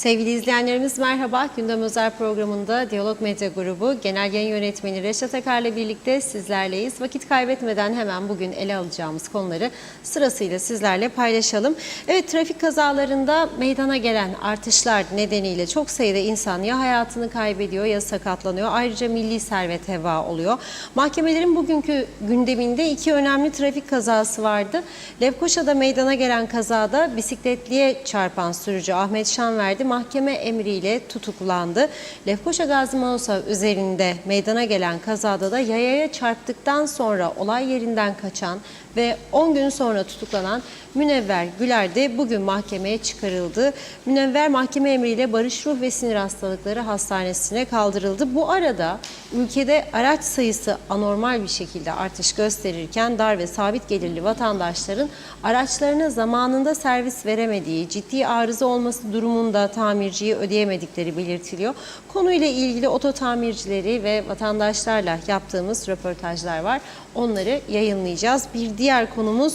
Sevgili izleyenlerimiz merhaba. Gündem Özel programında Diyalog Medya Grubu Genel Yayın Yönetmeni Reşat Akar'la birlikte sizlerleyiz. Vakit kaybetmeden hemen bugün ele alacağımız konuları sırasıyla sizlerle paylaşalım. Evet, trafik kazalarında meydana gelen artışlar nedeniyle çok sayıda insan ya hayatını kaybediyor ya sakatlanıyor. Ayrıca milli servet heba oluyor. Mahkemelerin bugünkü gündeminde iki önemli trafik kazası vardı. Lefkoşa'da meydana gelen kazada bisikletliye çarpan sürücü Ahmet Şanverdi mahkeme emriyle tutuklandı. Lefkoşa Gazi Mausa üzerinde meydana gelen kazada da yayaya çarptıktan sonra olay yerinden kaçan ve 10 gün sonra tutuklanan Münevver Güler de bugün mahkemeye çıkarıldı. Münevver mahkeme emriyle Barış Ruh ve Sinir Hastalıkları Hastanesi'ne kaldırıldı. Bu arada ülkede araç sayısı anormal bir şekilde artış gösterirken dar ve sabit gelirli vatandaşların araçlarına zamanında servis veremediği, ciddi arıza olması durumunda tamirciyi ödeyemedikleri belirtiliyor. Konuyla ilgili oto tamircileri ve vatandaşlarla yaptığımız röportajlar var. Onları yayınlayacağız. Bir diğer konumuz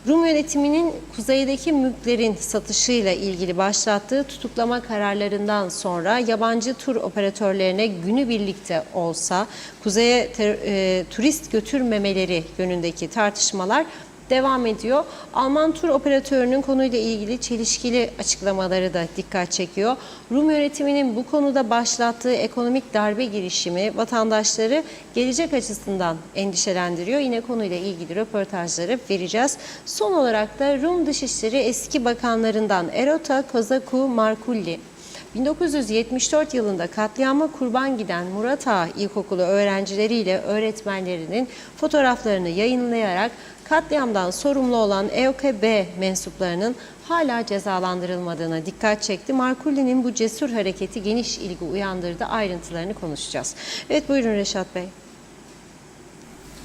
Rum yönetiminin kuzeydeki mülklerin satışıyla ilgili başlattığı tutuklama kararlarından sonra yabancı tur operatörlerine günübirlikte olsa kuzeye turist götürmemeleri yönündeki tartışmalar devam ediyor. Alman tur operatörünün konuyla ilgili çelişkili açıklamaları da dikkat çekiyor. Rum yönetiminin bu konuda başlattığı ekonomik darbe girişimi vatandaşları gelecek açısından endişelendiriyor. Yine konuyla ilgili röportajları vereceğiz. Son olarak da Rum Dışişleri eski bakanlarından Erota Kozaku Markulli, 1974 yılında katliama kurban giden Murat Ağa İlkokulu öğrencileriyle öğretmenlerinin fotoğraflarını yayınlayarak katliamdan sorumlu olan EOKB mensuplarının hala cezalandırılmadığına dikkat çekti. Markulli'nin bu cesur hareketi geniş ilgi uyandırdı. Ayrıntılarını konuşacağız. Evet, buyurun Reşat Bey.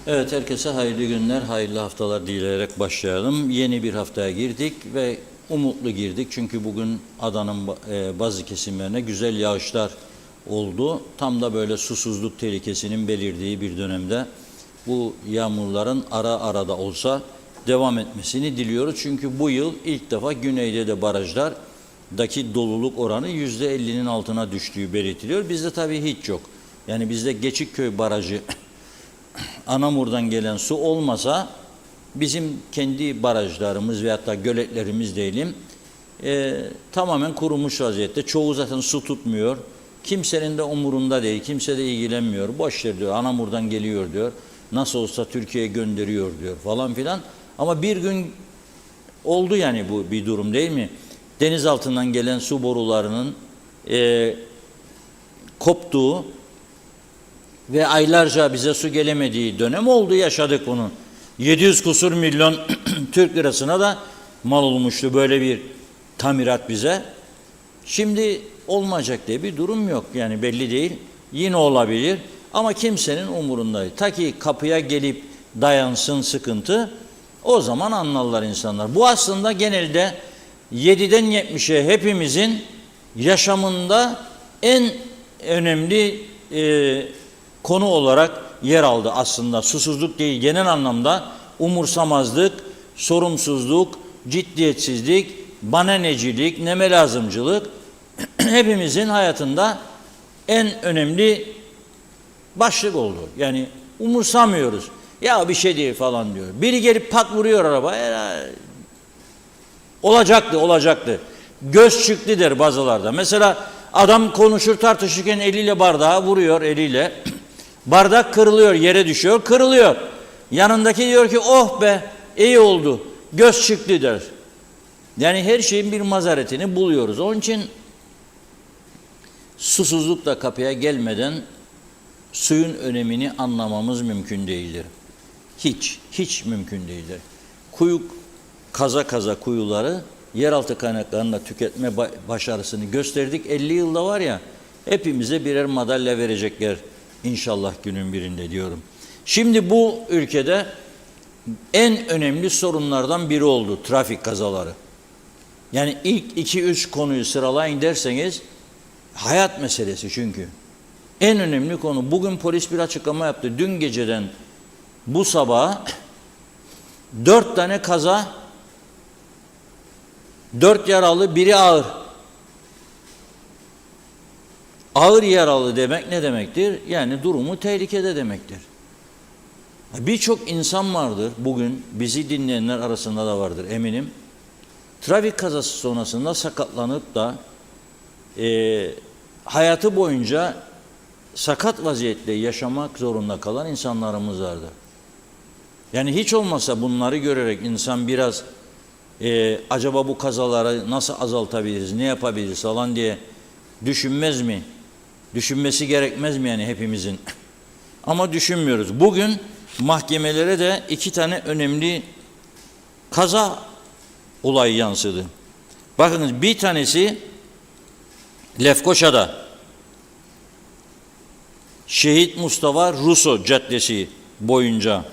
Evet, herkese hayırlı günler, hayırlı haftalar dileyerek başlayalım. Yeni bir haftaya girdik ve umutlu girdik. Çünkü bugün adanın bazı kesimlerine güzel yağışlar oldu. Tam da böyle susuzluk tehlikesinin belirdiği bir dönemde bu yağmurların ara ara da olsa devam etmesini diliyoruz. Çünkü bu yıl ilk defa güneyde de barajlardaki doluluk oranı %50'nin altına düştüğü belirtiliyor. Bizde tabii hiç yok. Yani bizde Geçikköy Barajı Anamur'dan gelen su olmasa bizim kendi barajlarımız veyahut da göletlerimiz diyelim tamamen kurumuş vaziyette. Çoğu zaten su tutmuyor. Kimsenin de umurunda değil. Kimse de ilgilenmiyor. Boş ver diyor. Anamur'dan geliyor diyor. Nasıl olsa Türkiye'ye gönderiyor diyor falan filan. Ama bir gün oldu yani bu bir durum değil mi? Deniz altından gelen su borularının koptuğu ve aylarca bize su gelemediği dönem oldu, yaşadık bunu. 700 kusur milyon Türk lirasına da mal olmuştu böyle bir tamirat bize. Şimdi olmayacak diye bir durum yok. Yani belli değil. Yine olabilir. Ama kimsenin umurunda değil. Ta ki kapıya gelip dayansın sıkıntı, o zaman anlarlar insanlar. Bu aslında genelde 7'den 70'e hepimizin yaşamında en önemli konu olarak yer aldı aslında. Susuzluk değil, genel anlamda umursamazlık, sorumsuzluk, ciddiyetsizlik, bananecilik, neme lazımcılık hepimizin hayatında en önemli başlık oldu. Yani umursamıyoruz. Ya bir şey değil falan diyor. Biri gelip pat vuruyor arabaya. Olacaktı. Göz çıktı der bazılarda. Mesela adam konuşur tartışırken eliyle bardağı vuruyor eliyle. Bardak kırılıyor, yere düşüyor, kırılıyor. Yanındaki diyor ki oh be iyi oldu, göz çıktı der. Yani her şeyin bir mazaretini buluyoruz. Onun için susuzluk da kapıya gelmeden suyun önemini anlamamız mümkün değildir. Hiç mümkün değildir. Kaza kuyuları yeraltı kaynaklarını tüketme başarısını gösterdik. 50 yılda var ya, hepimize birer madalya verecekler İnşallah günün birinde diyorum. Şimdi bu ülkede en önemli sorunlardan biri oldu trafik kazaları. Yani ilk 2-3 konuyu sıralayın derseniz hayat meselesi çünkü. En önemli konu. Bugün polis bir açıklama yaptı. Dün geceden bu sabaha 4 tane kaza, 4 yaralı, biri ağır. Ağır yaralı demek ne demektir? Yani durumu tehlikede demektir. Birçok insan vardır bugün, bizi dinleyenler arasında da vardır eminim. Trafik kazası sonrasında sakatlanıp da hayatı boyunca sakat vaziyette yaşamak zorunda kalan insanlarımız vardır. Yani hiç olmasa bunları görerek insan biraz acaba bu kazaları nasıl azaltabiliriz, ne yapabiliriz falan diye düşünmez mi? Düşünmesi gerekmez mi yani hepimizin? Ama düşünmüyoruz. Bugün mahkemelere de 2 tane önemli kaza olayı yansıdı. Bakınız, bir tanesi Lefkoşa'da Şehit Mustafa Ruso Caddesi boyunca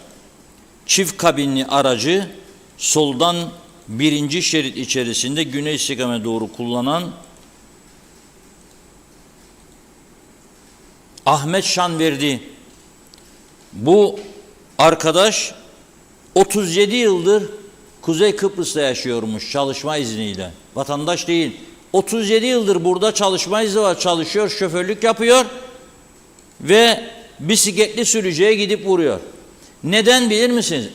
çift kabinli aracı soldan 1. şerit içerisinde güney istikamete doğru kullanan Ahmet Şanverdi. Bu arkadaş 37 yıldır Kuzey Kıbrıs'ta yaşıyormuş çalışma izniyle. Vatandaş değil. 37 yıldır burada çalışma izni var. Çalışıyor, şoförlük yapıyor ve bisikletli sürücüye gidip vuruyor. Neden bilir misiniz?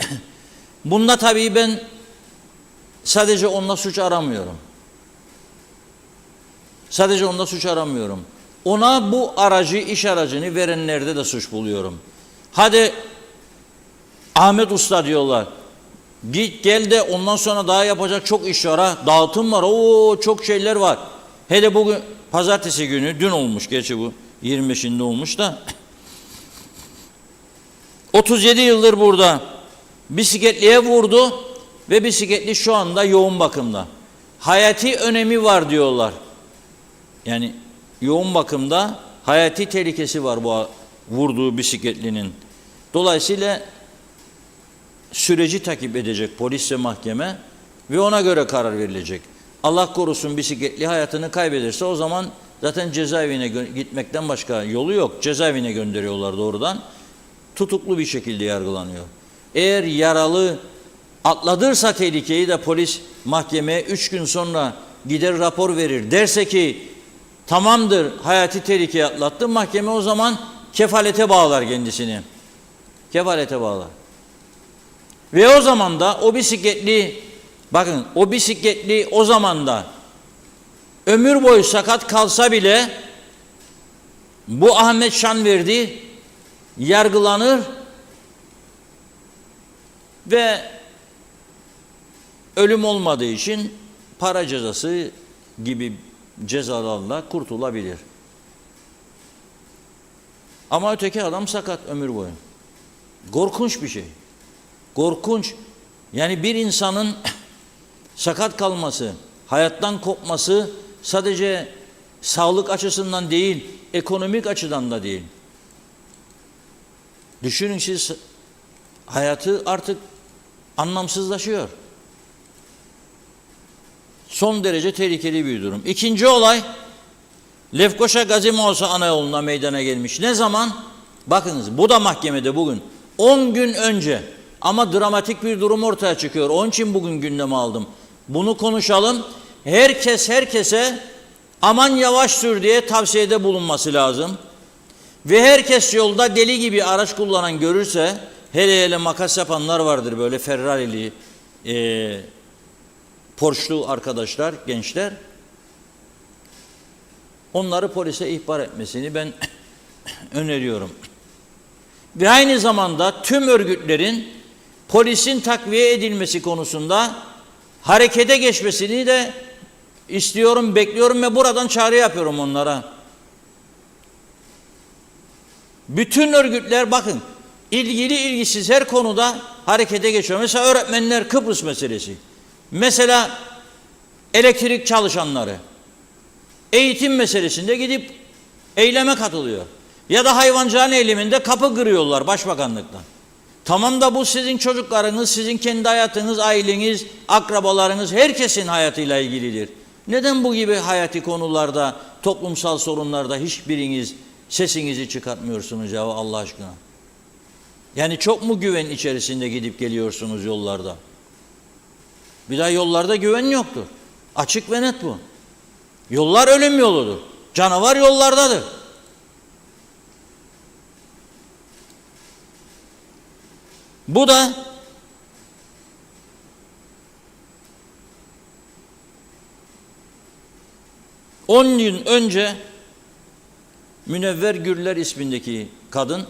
Bunda tabii ben sadece onunla suç aramıyorum. Sadece onunla suç aramıyorum. Ona bu aracı, iş aracını verenlerde de suç buluyorum. Hadi Ahmet Usta diyorlar. Git gel de ondan sonra daha yapacak çok iş var ha. Dağıtım var. Oo, çok şeyler var. Hele bugün pazartesi günü, dün olmuş gerçi bu 25'inde olmuş da 37 yıldır burada bisikletliye vurdu ve bisikletli şu anda yoğun bakımda. Hayati önemi var diyorlar. Yani yoğun bakımda hayati tehlikesi var bu vurduğu bisikletlinin. Dolayısıyla süreci takip edecek polis ve mahkeme ve ona göre karar verilecek. Allah korusun bisikletli hayatını kaybederse o zaman zaten cezaevine gitmekten başka yolu yok. Cezaevine gönderiyorlar doğrudan. Tutuklu bir şekilde yargılanıyor. Eğer yaralı atladırsa tehlikeyi de polis mahkemeye 3 gün sonra gider rapor verir. Derse ki tamamdır, hayati tehlikeyi atlattı, mahkeme o zaman kefalete bağlar kendisini. Kefalete bağlar. Ve o zaman da o bisikletli, bakın o bisikletli o zaman da ömür boyu sakat kalsa bile bu Ahmet Şanverdi yargılanır ve ölüm olmadığı için para cezası gibi cezalarla kurtulabilir. Ama öteki adam sakat ömür boyu. Korkunç bir şey. Korkunç. Yani bir insanın sakat kalması, hayattan kopması sadece sağlık açısından değil, ekonomik açıdan da değil. Düşünün siz, hayatı artık anlamsızlaşıyor. Son derece tehlikeli bir durum. İkinci olay, Lefkoşa Gazi Musa ana yolunda meydana gelmiş. Ne zaman? Bakınız, bu da mahkemede bugün. 10 gün önce. Ama dramatik bir durum ortaya çıkıyor. Onun için bugün gündeme aldım. Bunu konuşalım. Herkes herkese aman yavaş sür diye tavsiyede bulunması lazım. Ve herkes yolda deli gibi araç kullanan görürse, hele hele makas yapanlar vardır böyle Ferrari'li, Porsche'lu arkadaşlar, gençler. Onları polise ihbar etmesini ben öneriyorum. Ve aynı zamanda tüm örgütlerin polisin takviye edilmesi konusunda harekete geçmesini de istiyorum, bekliyorum ve buradan çağrı yapıyorum onlara. Bütün örgütler bakın, ilgili ilgisiz her konuda harekete geçiyor. Mesela öğretmenler, Kıbrıs meselesi. Mesela elektrik çalışanları. Eğitim meselesinde gidip eyleme katılıyor. Ya da hayvancılığın eyleminde kapı kırıyorlar başbakanlıktan. Tamam da bu sizin çocuklarınız, sizin kendi hayatınız, aileniz, akrabalarınız, herkesin hayatıyla ilgilidir. Neden bu gibi hayati konularda, toplumsal sorunlarda hiçbiriniz sesinizi çıkartmıyorsunuz ya Allah aşkına? Yani çok mu güven içerisinde gidip geliyorsunuz yollarda? Bir daha yollarda güven yoktur. Açık ve net bu. Yollar ölüm yoludur. Canavar yollardadır. Bu da on yıl önce Münevver Gürler ismindeki kadın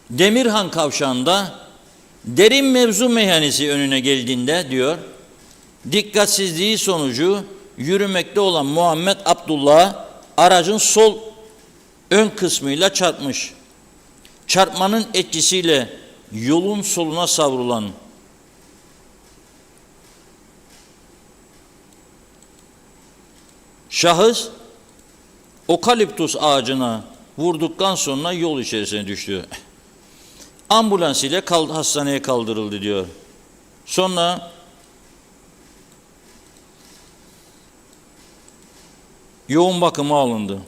Demirhan kavşağında derin mevzu meyhanesi önüne geldiğinde diyor, dikkatsizliği sonucu yürümekte olan Muhammed Abdullah aracın sol ön kısmıyla çarpmış. Çarpmanın etkisiyle yolun soluna savrulan şahıs okaliptus ağacına vurduktan sonra yol içerisine düştü. Ambulans ile hastaneye kaldırıldı diyor. Sonra yoğun bakıma alındı.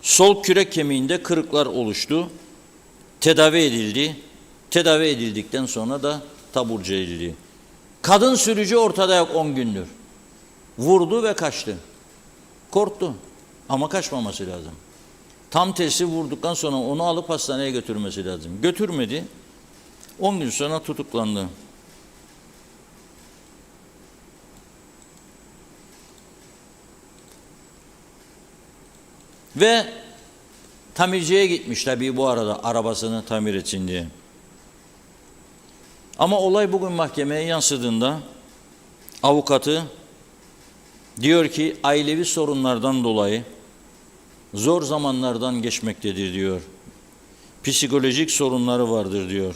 Sol kürek kemiğinde kırıklar oluştu. Tedavi edildi. Tedavi edildikten sonra da taburcu edildi. Kadın sürücü ortada yok 10 gündür. Vurdu ve kaçtı. Korktu ama kaçmaması lazım. Tam tersi vurduktan sonra onu alıp hastaneye götürmesi lazım. Götürmedi. 10 gün sonra tutuklandı. Ve tamirciye gitmiş tabii bu arada arabasını tamir etsin diye. Ama olay bugün mahkemeye yansıdığında avukatı diyor ki ailevi sorunlardan dolayı zor zamanlardan geçmektedir diyor. Psikolojik sorunları vardır diyor.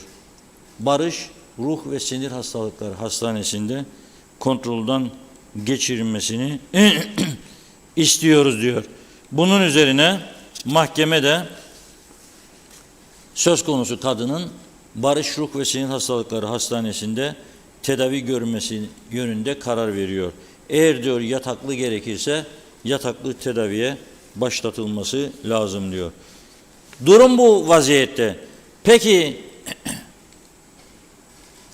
Barış Ruh ve Sinir Hastalıkları Hastanesi'nde kontrolden geçirilmesini istiyoruz diyor. Bunun üzerine mahkemede söz konusu kadının Barış Ruh ve Sinir Hastalıkları Hastanesi'nde tedavi görmesi yönünde karar veriyor. Eğer diyor yataklı gerekirse yataklı tedaviye başlatılması lazım diyor. Durum bu vaziyette. Peki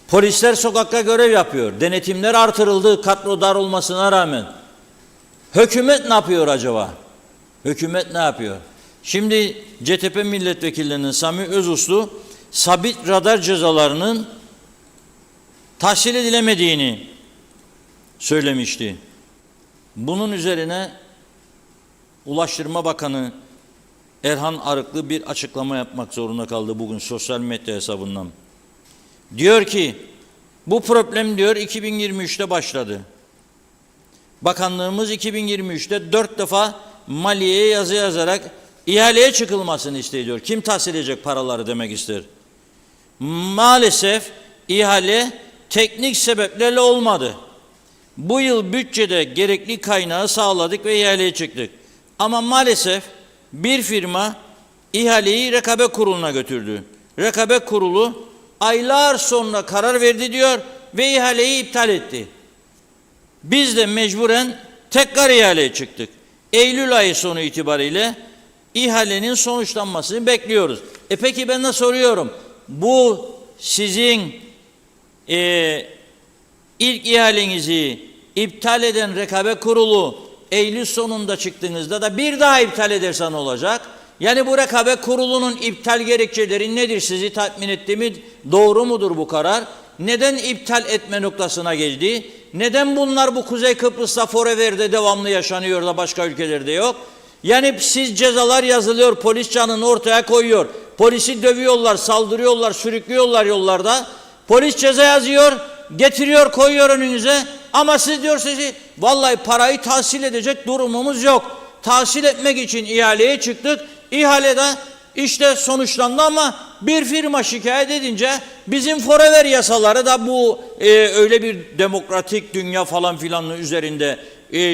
polisler sokakta görev yapıyor. Denetimler artırıldı kadro dar olmasına rağmen. Hükümet ne yapıyor acaba? Hükümet ne yapıyor? Şimdi CTP milletvekillerinin Sami Özuslu sabit radar cezalarının tahsil edilemediğini söylemişti. Bunun üzerine Ulaştırma Bakanı Erhan Arıklı bir açıklama yapmak zorunda kaldı bugün sosyal medya hesabından. Diyor ki bu problem diyor 2023'te başladı. Bakanlığımız 2023'te 4 defa maliyeye yazı yazarak ihaleye çıkılmasını istiyor. Kim tahsil edecek paraları demek ister. Maalesef ihale teknik sebeplerle olmadı. Bu yıl bütçede gerekli kaynağı sağladık ve ihaleye çıktık. Ama maalesef bir firma ihaleyi Rekabet Kurulu'na götürdü. Rekabet Kurulu aylar sonra karar verdi diyor ve ihaleyi iptal etti. Biz de mecburen tekrar ihaleye çıktık. Eylül ayı sonu itibariyle ihalenin sonuçlanmasını bekliyoruz. Peki ben de soruyorum. Bu sizin ilk ihalenizi iptal eden Rekabet Kurulu Eylül sonunda çıktığınızda da bir daha iptal ederse ne olacak? Yani bu Rekabet Kurulu'nun iptal gerekçeleri nedir? Sizi tatmin etti mi? Doğru mudur bu karar? Neden iptal etme noktasına geldi? Neden bunlar bu Kuzey Kıbrıs'ta Forever'de devamlı yaşanıyor da başka ülkelerde yok? Yani siz cezalar yazılıyor, polis canını ortaya koyuyor. Polisi dövüyorlar, saldırıyorlar, sürüklüyorlar yollarda. Polis ceza yazıyor, getiriyor, koyuyor önünüze. Ama siz diyorsunuz ki vallahi parayı tahsil edecek durumumuz yok. Tahsil etmek için ihaleye çıktık. İhalede işte sonuçlandı ama bir firma şikayet edince bizim Forever yasaları da bu öyle bir demokratik dünya falan filanın üzerinde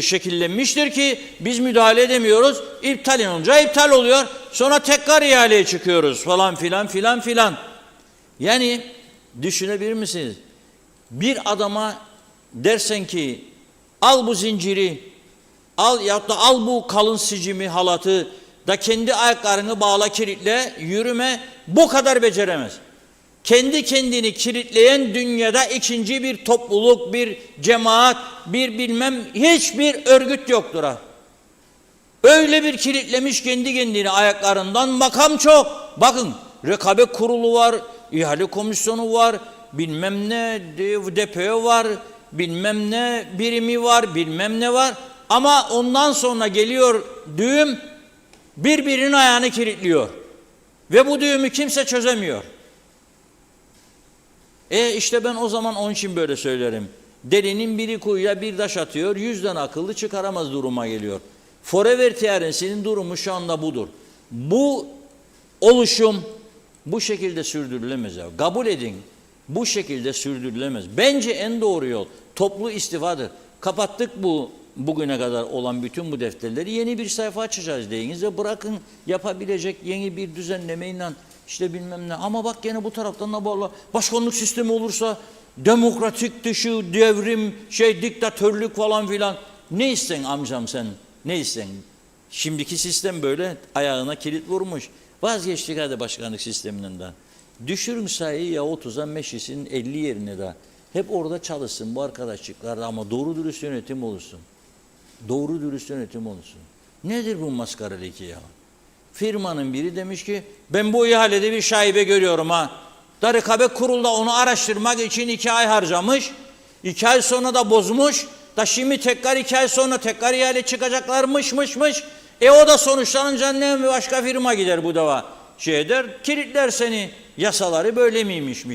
şekillenmiştir ki biz müdahale edemiyoruz. İptal olunca iptal oluyor. Sonra tekrar ihaleye çıkıyoruz falan filan filan filan. Yani düşünebilir misiniz? Bir adama dersen ki al bu zinciri, al ya da al bu kalın sicimi, halatı da kendi ayaklarını bağla, kilitle, yürüme, bu kadar beceremez. kendi kendini kilitleyen dünyada ikinci bir topluluk, bir cemaat, bir bilmem hiçbir örgüt yoktur ha. Öyle bir kilitlemiş kendi kendini ayaklarından, makam çok. Bakın, rekabet kurulu var, ihale komisyonu var, bilmem ne depo var, bilmem ne birimi var, bilmem ne var. Ama ondan sonra geliyor düğüm, birbirinin ayağını kilitliyor. Ve bu düğümü kimse çözemiyor. İşte ben o zaman onun için böyle söylerim. Delinin biri kuyuya bir taş atıyor, 100'den akıllı çıkaramaz duruma geliyor. Forever TRNC'nin durumu şu anda budur. Bu oluşum bu şekilde sürdürülemez. Kabul edin, bu şekilde sürdürülemez. Bence en doğru yol toplu istifadır. Kapattık bugüne kadar olan bütün bu defterleri, yeni bir sayfa açacağız deyiniz ve bırakın yapabilecek yeni bir düzenlemeyle işte bilmem ne. Ama bak gene bu taraftan da bağlı. Başkanlık sistemi olursa demokratik dışı devrim, diktatörlük falan filan. Ne isten amcam sen? Ne isten? Şimdiki sistem böyle ayağına kilit vurmuş. Vazgeçtik hadi başkanlık sisteminden de. Düşürün sayıyı ya 30'a meclisin 50 yerine de. Hep orada çalışsın bu arkadaşlıklar ama doğru dürüst yönetim olursun. Doğru dürüst yönetim olursun. Nedir bu maskaralık ya? Firmanın biri demiş ki ben bu ihalede bir şaibe görüyorum ha. Da rekabet kurulda onu araştırmak için 2 ay harcamış. 2 ay sonra da bozmuş. Da şimdi tekrar 2 ay sonra tekrar ihale çıkacaklarmış. O da sonuçlanınca ne başka firma gider bu dava. Der, kilitler seni. Yasaları böyle miymiş.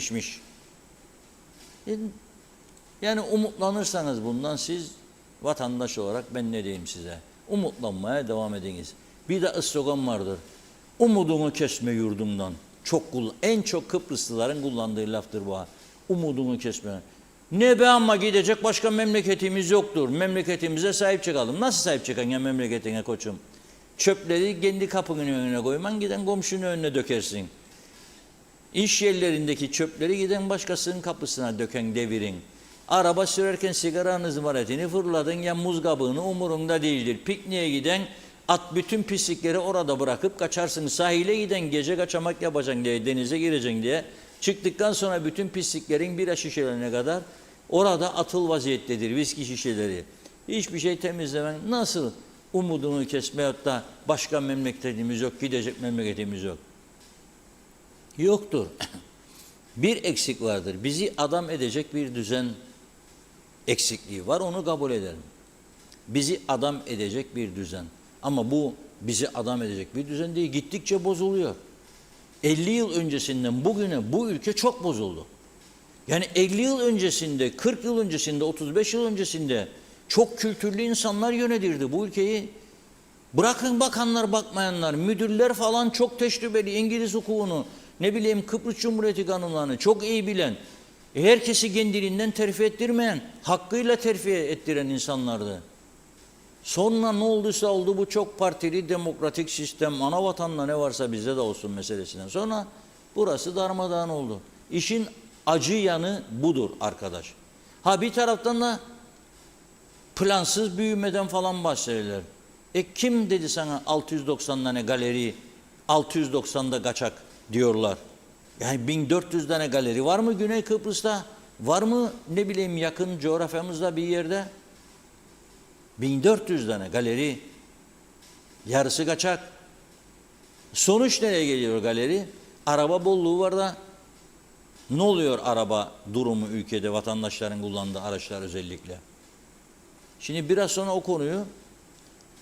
Yani umutlanırsanız bundan siz vatandaş olarak ben ne diyeyim size? Umutlanmaya devam ediniz. Bir de slogan vardır. Umudunu kesme yurdumdan. En çok Kıbrıslıların kullandığı laftır bu. Umudunu kesme. Ne be ama gidecek başka memleketimiz yoktur. Memleketimize sahip çıkalım. Nasıl sahip çıkan ya memleketine koçum? Çöpleri kendi kapının önüne koyman, giden komşunun önüne dökersin. İş yerlerindeki çöpleri giden başkasının kapısına döken devirin. Araba sürerken sigaranın ızmaretini fırladın ya muz kabığını umurunda değildir. Pikniğe giden bütün pislikleri orada bırakıp kaçarsın. Sahile giden gece kaçamak yapacaksın diye, denize gireceksin diye. Çıktıktan sonra bütün pisliklerin bira şişelerine kadar orada atıl vaziyettedir, viski şişeleri. Hiçbir şey temizlemen nasıl umudunu kesmeyip da başka memleketimiz yok, gidecek memleketimiz yok. Yoktur. Bir eksik vardır. Bizi adam edecek bir düzen eksikliği var, onu kabul edelim. Bizi adam edecek bir düzen. Ama bu bizi adam edecek bir düzen değil, gittikçe bozuluyor. 50 yıl öncesinden bugüne bu ülke çok bozuldu. Yani 50 yıl öncesinde, 40 yıl öncesinde, 35 yıl öncesinde çok kültürlü insanlar yönetirdi bu ülkeyi. Bırakın bakanlar bakmayanlar, müdürler falan çok tecrübeli, İngiliz hukukunu, ne bileyim Kıbrıs Cumhuriyeti kanunlarını çok iyi bilen, herkesi kendiliğinden terfi ettirmeyen, hakkıyla terfi ettiren insanlardı. Sonra ne olduysa oldu bu çok partili demokratik sistem, ana vatanda ne varsa bizde de olsun meselesinden sonra burası darmadağın oldu. İşin acı yanı budur arkadaş. Bir taraftan da plansız büyümeden falan bahsediyorlar. Kim dedi sana 690 tane galeri, 690'da kaçak diyorlar. Yani 1400 tane galeri var mı Güney Kıbrıs'ta? Var mı ne bileyim yakın coğrafyamızda bir yerde? 1400 tane galeri, yarısı kaçak. Sonuç nereye geliyor galeri? Araba bolluğu var da ne oluyor araba durumu ülkede, vatandaşların kullandığı araçlar özellikle? Şimdi biraz sonra o konuyu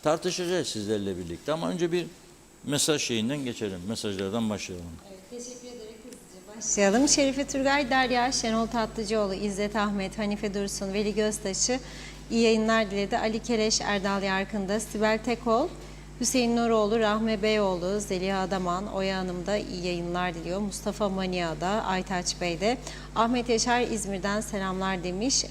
tartışacağız sizlerle birlikte ama önce bir mesaj şeyinden geçelim, mesajlardan başlayalım. Evet, teşekkür ederek hızlıca başlayalım. Şerife Turgay, Derya, Şenol Tatlıcıoğlu, İzzet Ahmet, Hanife Dursun, Veli Göztaşı iyi yayınlar diledi. Ali Keleş, Erdal Yarkın'da, Sibel Tekol, Hüseyin Nuroğlu, Rahme Beyoğlu, Zeliha Adaman, Oya Hanım da iyi yayınlar diliyor. Mustafa Mania'da, Aytaç Bey de, Ahmet Yaşar İzmir'den selamlar demiş.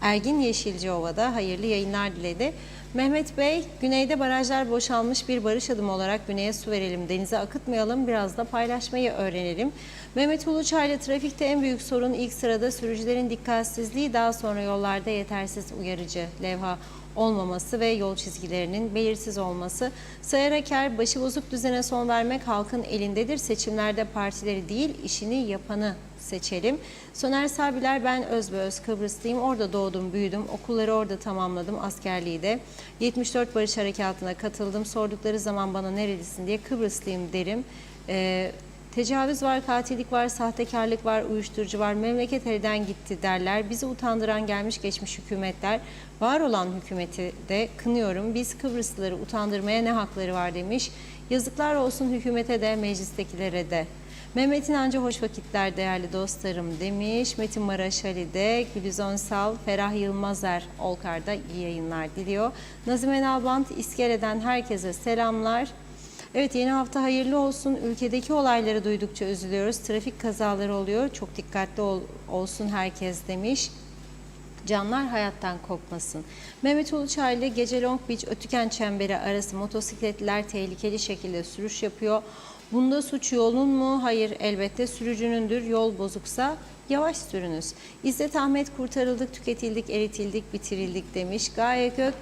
Ergin Yeşilciova'da hayırlı yayınlar diledi. Mehmet Bey, güneyde barajlar boşalmış, bir barış adımı olarak güneye su verelim, denize akıtmayalım, biraz da paylaşmayı öğrenelim. Mehmet Uluçaylı, trafikte en büyük sorun ilk sırada sürücülerin dikkatsizliği, daha sonra yollarda yetersiz uyarıcı levha olmaması ve yol çizgilerinin belirsiz olması. Sayar Aker, başı bozuk düzene son vermek halkın elindedir. Seçimlerde partileri değil, işini yapanı seçelim. Soner Sabiler, ben özbeöz Kıbrıslıyım. Orada doğdum, büyüdüm. Okulları orada tamamladım, askerliği de. 74 Barış Harekatı'na katıldım. Sordukları zaman bana nerelisin diye Kıbrıslıyım derim. Tecavüz var, katillik var, sahtekarlık var, uyuşturucu var, memleket elden gitti derler. Bizi utandıran gelmiş geçmiş hükümetler, var olan hükümeti de kınıyorum. Biz Kıbrıslıları utandırmaya ne hakları var demiş. Yazıklar olsun hükümete de, meclistekilere de. Mehmet İnancı, hoş vakitler değerli dostlarım demiş. Metin Maraş Ali de, Gülizon Sal, Ferah Yılmazer Olkar'da iyi yayınlar diliyor. Nazime Nalbant, İskele'den herkese selamlar. Evet, yeni hafta hayırlı olsun. Ülkedeki olayları duydukça üzülüyoruz. Trafik kazaları oluyor. Çok dikkatli olsun herkes demiş. Canlar hayattan kopmasın. Mehmet Uluçaylı, gece Long Beach Ötüken Çemberi arası motosikletliler tehlikeli şekilde sürüş yapıyor. Bunda suç yolun mu? Hayır, elbette sürücünündür. Yol bozuksa yavaş sürünüz. İzzet Ahmet, kurtarıldık, tüketildik, eritildik, bitirildik demiş. Gaye Gök,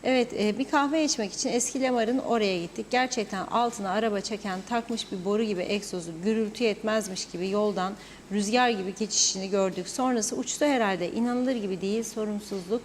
evet, bir kahve içmek için Eski Lemar'ın oraya gittik. Gerçekten altına araba çeken takmış bir boru gibi egzozu gürültü etmezmiş gibi yoldan rüzgar gibi geçişini gördük. Sonrası uçtu herhalde. İnanılır gibi değil, sorumsuzluk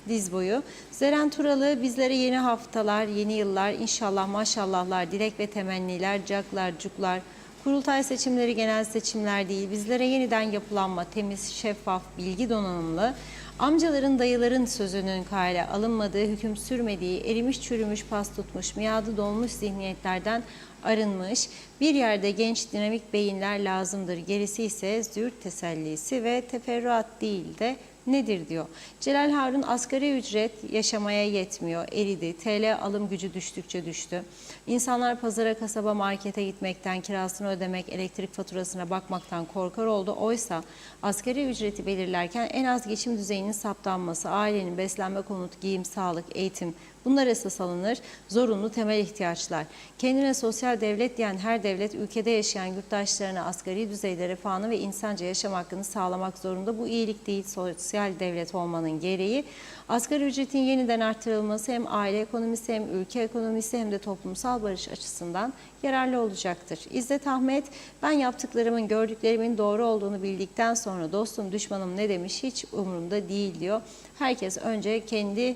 diz boyu. Zeren Turalı, bizlere yeni haftalar, yeni yıllar, inşallah maşallahlar, dilek ve temenniler, caklar, cuklar. Kurultay seçimleri genel seçimler değil. Bizlere yeniden yapılanma, temiz, şeffaf, bilgi donanımlı, amcaların, dayıların sözünün kale alınmadığı, hüküm sürmediği, erimiş çürümüş, pas tutmuş, miadı dolmuş zihniyetlerden arınmış bir yerde genç dinamik beyinler lazımdır. Gerisi ise züğürt tesellisi ve teferruat değil de nedir diyor. Celal Harun, asgari ücret yaşamaya yetmiyor, eridi. TL alım gücü düştükçe düştü. İnsanlar pazara, kasaba, markete gitmekten, kirasını ödemek, elektrik faturasına bakmaktan korkar oldu. Oysa asgari ücreti belirlerken en az geçim düzeyinin saptanması, ailenin beslenme, konut, giyim, sağlık, eğitim, bunlar esas alınır. Zorunlu temel ihtiyaçlar. Kendine sosyal devlet diyen her devlet ülkede yaşayan yurttaşlarına asgari düzeyde refahını ve insanca yaşam hakkını sağlamak zorunda. Bu iyilik değil, sosyal devlet olmanın gereği. Asgari ücretin yeniden artırılması hem aile ekonomisi hem ülke ekonomisi hem de toplumsal barış açısından yararlı olacaktır. İzzet Ahmet, ben yaptıklarımın, gördüklerimin doğru olduğunu bildikten sonra dostum düşmanım ne demiş hiç umurumda değil diyor. Herkes önce kendi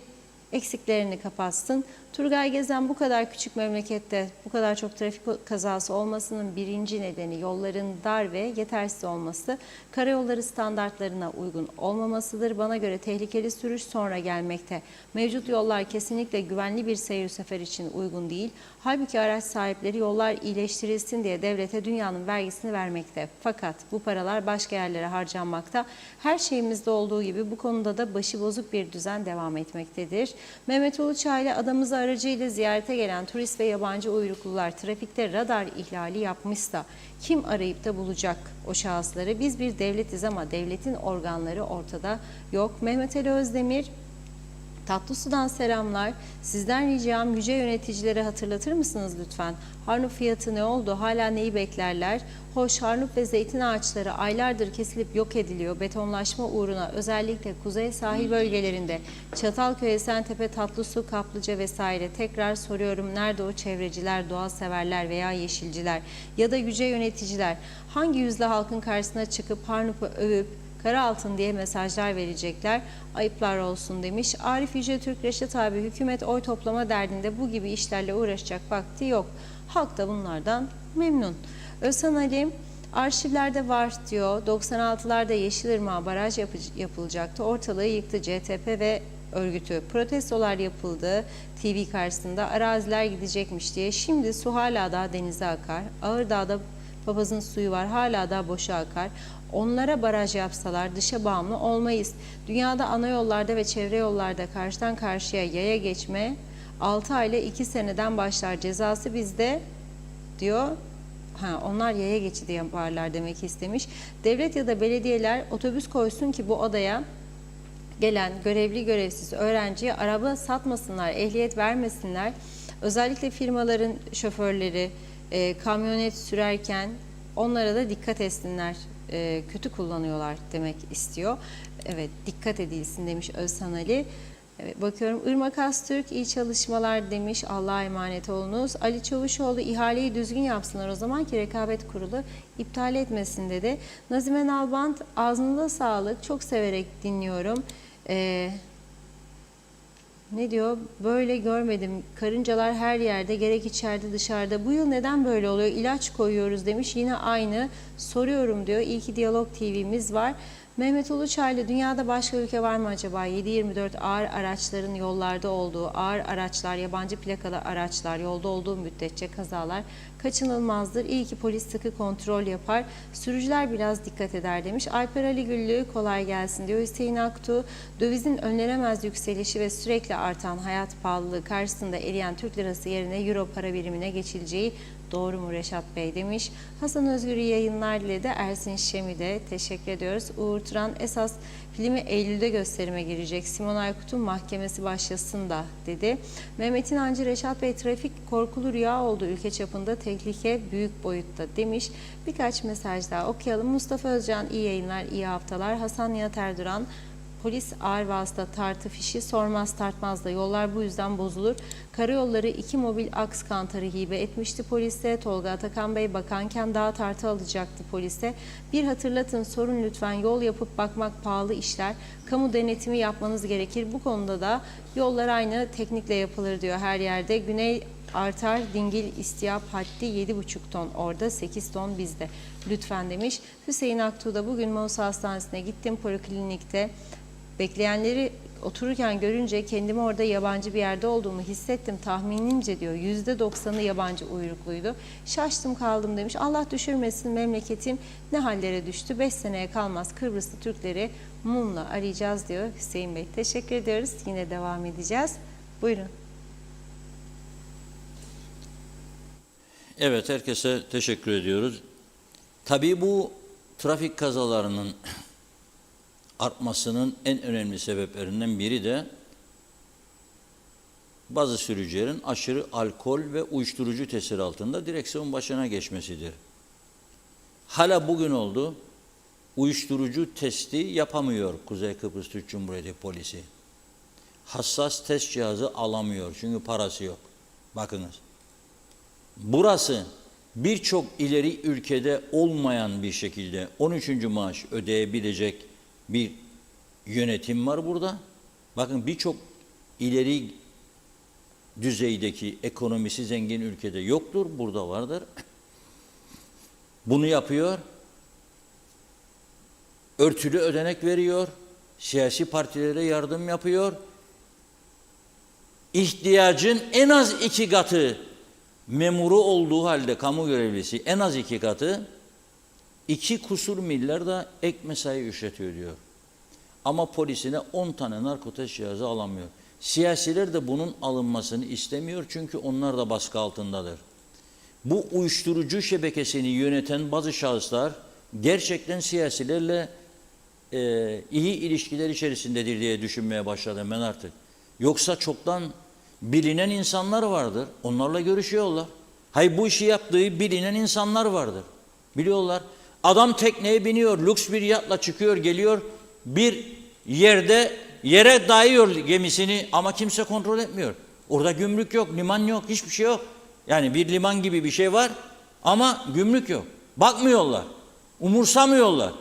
eksiklerini kapatsın. Turgay Gezen, bu kadar küçük memlekette bu kadar çok trafik kazası olmasının birinci nedeni yolların dar ve yetersiz olması, karayolları standartlarına uygun olmamasıdır. Bana göre tehlikeli sürüş sonra gelmekte. Mevcut yollar kesinlikle güvenli bir seyir sefer için uygun değil. Halbuki araç sahipleri yollar iyileştirilsin diye devlete dünyanın vergisini vermekte. Fakat bu paralar başka yerlere harcanmakta. Her şeyimizde olduğu gibi bu konuda da başıbozuk bir düzen devam etmektedir. Mehmet Uluçaylı, adamızı aracıyla ziyarete gelen turist ve yabancı uyruklular trafikte radar ihlali yapmışsa kim arayıp da bulacak o şahısları? Biz bir devletiz ama devletin organları ortada yok. Mehmet Ali Özdemir, Tatlısu'dan selamlar. Sizden ricam yüce yöneticilere hatırlatır mısınız lütfen? Harnup fiyatı ne oldu? Hala neyi beklerler? Hoş, harnup ve zeytin ağaçları aylardır kesilip yok ediliyor. Betonlaşma uğruna özellikle kuzey sahil bölgelerinde Çatalköy, Esentepe, Tatlısu, Kaplıca vesaire. Tekrar soruyorum, nerede o çevreciler, doğa severler veya yeşilciler ya da yüce yöneticiler? Hangi yüzle halkın karşısına çıkıp Harnup'u övüp kara altın diye mesajlar verecekler? Ayıplar olsun demiş. Arif Yüce Türk, Reşat abi, hükümet oy toplama derdinde bu gibi işlerle uğraşacak vakti yok. Halk da bunlardan memnun. Özhan Ali, arşivlerde var diyor. 96'larda Yeşilırmağa baraj yapılacaktı. Ortalığı yıktı CTP ve örgütü. Protestolar yapıldı TV karşısında, araziler gidecekmiş diye. Şimdi su hala daha denize akar. Ağırdağ'da papazın suyu var, hala daha boşa akar. Onlara baraj yapsalar dışa bağımlı olmayız. Dünyada ana yollarda ve çevre yollarda karşıdan karşıya yaya geçme 6 ay ile 2 seneden başlar. Cezası bizde diyor. Onlar yaya geçidi yaparlar demek istemiş. Devlet ya da belediyeler otobüs koysun ki bu adaya gelen görevli görevsiz öğrenciye araba satmasınlar, ehliyet vermesinler. Özellikle firmaların şoförleri kamyonet sürerken onlara da dikkat etsinler. Kötü kullanıyorlar demek istiyor. Evet, dikkat edilsin demiş Özhan Ali. Evet, bakıyorum Irmak Astürk iyi çalışmalar demiş. Allah'a emanet olunuz. Ali Çavuşoğlu ihaleyi düzgün yapsınlar o zaman ki rekabet kurulu iptal etmesin dedi. Nazime Nalbant ağzınıza sağlık. Çok severek dinliyorum. Ne diyor? Böyle görmedim. Karıncalar her yerde, gerek içeride dışarıda. Bu yıl neden böyle oluyor? İlaç koyuyoruz demiş. Yine aynı. Soruyorum diyor. İyi ki Diyalog TV'miz var. Mehmet Uluçaylı, dünyada başka ülke var mı acaba? 7/24 ağır araçların yollarda olduğu, ağır araçlar, yabancı plakalı araçlar yolda olduğu müddetçe kazalar kaçınılmazdır. İyi ki polis sıkı kontrol yapar. Sürücüler biraz dikkat eder demiş. Alper Ali Güllü kolay gelsin diyor. Hüseyin Aktu, dövizin önlenemez yükselişi ve sürekli artan hayat pahalılığı karşısında eriyen Türk lirası yerine euro para birimine geçileceği doğru mu Reşat Bey demiş. Hasan Özgür yayınlar diledi. Ersin Şem'i de teşekkür ediyoruz. Uğur Turan esas filmi Eylül'de gösterime girecek. Simon Aykut'un mahkemesi başlasın da dedi. Mehmet İnancı Reşat Bey trafik korkulu rüya oldu ülke çapında tehlike büyük boyutta demiş. Birkaç mesaj daha okuyalım. Mustafa Özcan iyi yayınlar, iyi haftalar. Hasan Nihat Erduran polis ağır vasıta tartı fişi sormaz tartmaz da yollar bu yüzden bozulur. Karayolları 2 mobil aks kantarı hibe etmişti polise. Tolga Atakan Bey bakanken daha tartı alacaktı polise. Bir hatırlatın sorun lütfen yol yapıp bakmak pahalı işler. Kamu denetimi yapmanız gerekir. Bu konuda da yollar aynı teknikle yapılır diyor her yerde. Güney artar dingil istiyap haddi 7,5 ton orada 8 ton bizde. Lütfen demiş. Hüseyin Aktuğ da bugün Mausa Hastanesi'ne gittim poliklinikte. Bekleyenleri otururken görünce kendimi orada yabancı bir yerde olduğumu hissettim. Tahminimce diyor %90'ı yabancı uyrukluydu. Şaştım kaldım demiş. Allah düşürmesin memleketim ne hallere düştü. 5 seneye kalmaz Kıbrıslı Türkleri mumla arayacağız diyor Hüseyin Bey. Teşekkür ediyoruz. Yine devam edeceğiz. Buyurun. Evet, herkese teşekkür ediyoruz. Tabii bu trafik kazalarının artmasının en önemli sebeplerinden biri de bazı sürücülerin aşırı alkol ve uyuşturucu tesiri altında direksiyon başına geçmesidir. Hala bugün oldu, uyuşturucu testi yapamıyor Kuzey Kıbrıs Türk Cumhuriyeti polisi. Hassas test cihazı alamıyor çünkü parası yok. Bakınız, burası birçok ileri ülkede olmayan bir şekilde 13. maaş ödeyebilecek bir yönetim var burada. Bakın birçok ileri düzeydeki ekonomisi zengin ülkede yoktur, burada vardır. Bunu yapıyor, örtülü ödenek veriyor, siyasi partilere yardım yapıyor. İhtiyacın en az 2 katı memuru olduğu halde kamu görevlisi en az 2 katı 2 kusur milyar da ek mesai ücreti ödüyor. Ama polisine 10 tane narkotik cihazı alamıyor. Siyasiler de bunun alınmasını istemiyor çünkü onlar da baskı altındadır. Bu uyuşturucu şebekesini yöneten bazı şahıslar gerçekten siyasilerle iyi ilişkiler içerisindedir diye düşünmeye başladım ben artık. Yoksa çoktan bilinen insanlar vardır. Onlarla görüşüyorlar. Hayır, bu işi yaptığı bilinen insanlar vardır. Biliyorlar. Adam tekneye biniyor, lüks bir yatla çıkıyor, geliyor. Bir yere dayıyor gemisini ama kimse kontrol etmiyor. Orada gümrük yok, liman yok, hiçbir şey yok. Yani bir liman gibi bir şey var ama gümrük yok. Bakmıyorlar, umursamıyorlar.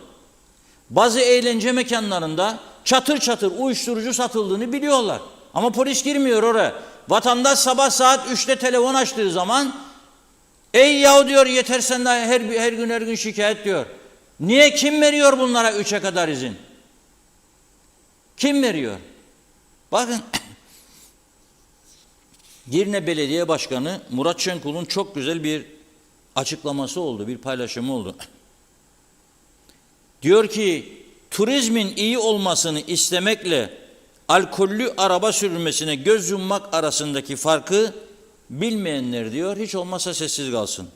Bazı eğlence mekanlarında çatır çatır uyuşturucu satıldığını biliyorlar. Ama polis girmiyor oraya. Vatandaş sabah saat 3'te telefon açtığı zaman ey yahu diyor yeter sen de her gün şikayet diyor. Niye, kim veriyor bunlara 3'e kadar izin? Kim veriyor? Bakın Girne Belediye Başkanı Murat Şenkul'un çok güzel bir açıklaması oldu, bir paylaşımı oldu. Diyor ki turizmin iyi olmasını istemekle alkollü araba sürülmesine göz yummak arasındaki farkı bilmeyenler diyor hiç olmazsa sessiz kalsın.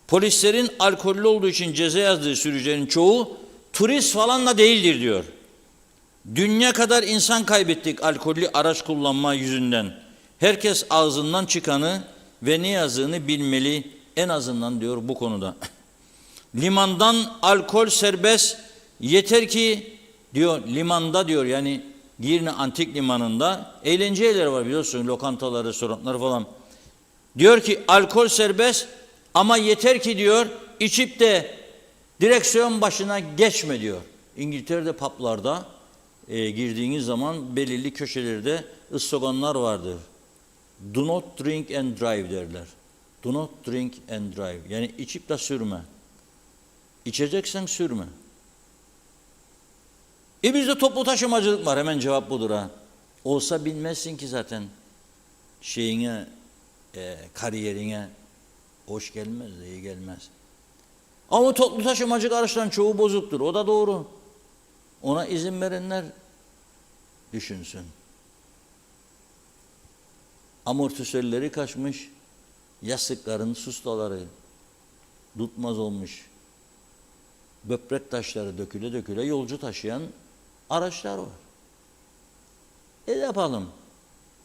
Polislerin alkollü olduğu için ceza yazdığı sürücülerin çoğu turist falan da değildir diyor. Dünya kadar insan kaybettik alkollü araç kullanma yüzünden. Herkes ağzından çıkanı ve ne yazığını bilmeli en azından diyor bu konuda. Limandan alkol serbest, yeter ki diyor limanda diyor, yani Girne Antik Limanı'nda eğlence yerleri var biliyorsun, lokantalar, restoranlar falan. Diyor ki alkol serbest ama yeter ki diyor içip de direksiyon başına geçme diyor. İngiltere'de publarda girdiğiniz zaman belirli köşelerde sloganlar vardır. Do not drink and drive derler. Do not drink and drive. Yani içip de sürme. İçeceksen sürme. Bizde toplu taşımacılık var. Hemen cevap budur ha. Olsa bilmezsin ki zaten şeyine, kariyerine hoş gelmez, iyi gelmez. Ama toplu taşımacılık araçların çoğu bozuktur. O da doğru. Ona izin verenler düşünsün. Amortisörleri kaçmış, yastıkların sustaları tutmaz olmuş. Böbrek taşları döküle döküle yolcu taşıyan araçlar var. Ne yapalım?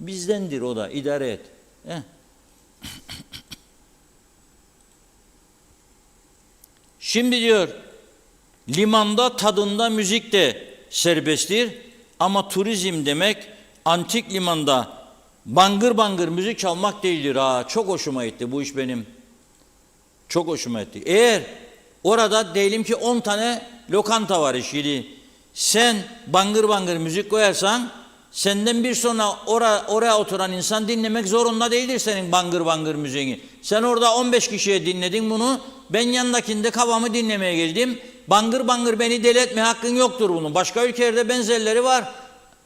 Bizdendir o da, idare et. Şimdi diyor, limanda tadında müzik de serbesttir ama turizm demek antik limanda bangır bangır müzik çalmak değildir. Çok hoşuma gitti bu iş benim. Çok hoşuma gitti. Eğer orada diyelim ki 10 tane lokanta var işgili, sen bangır bangır müzik koyarsan senden bir sonra oraya oturan insan dinlemek zorunda değildir senin bangır bangır müziğini. Sen orada 15 kişiye dinledin bunu, ben yanındakinde kafamı dinlemeye geldim. Bangır bangır beni deli etme hakkın yoktur bunun. Başka ülkelerde benzerleri var.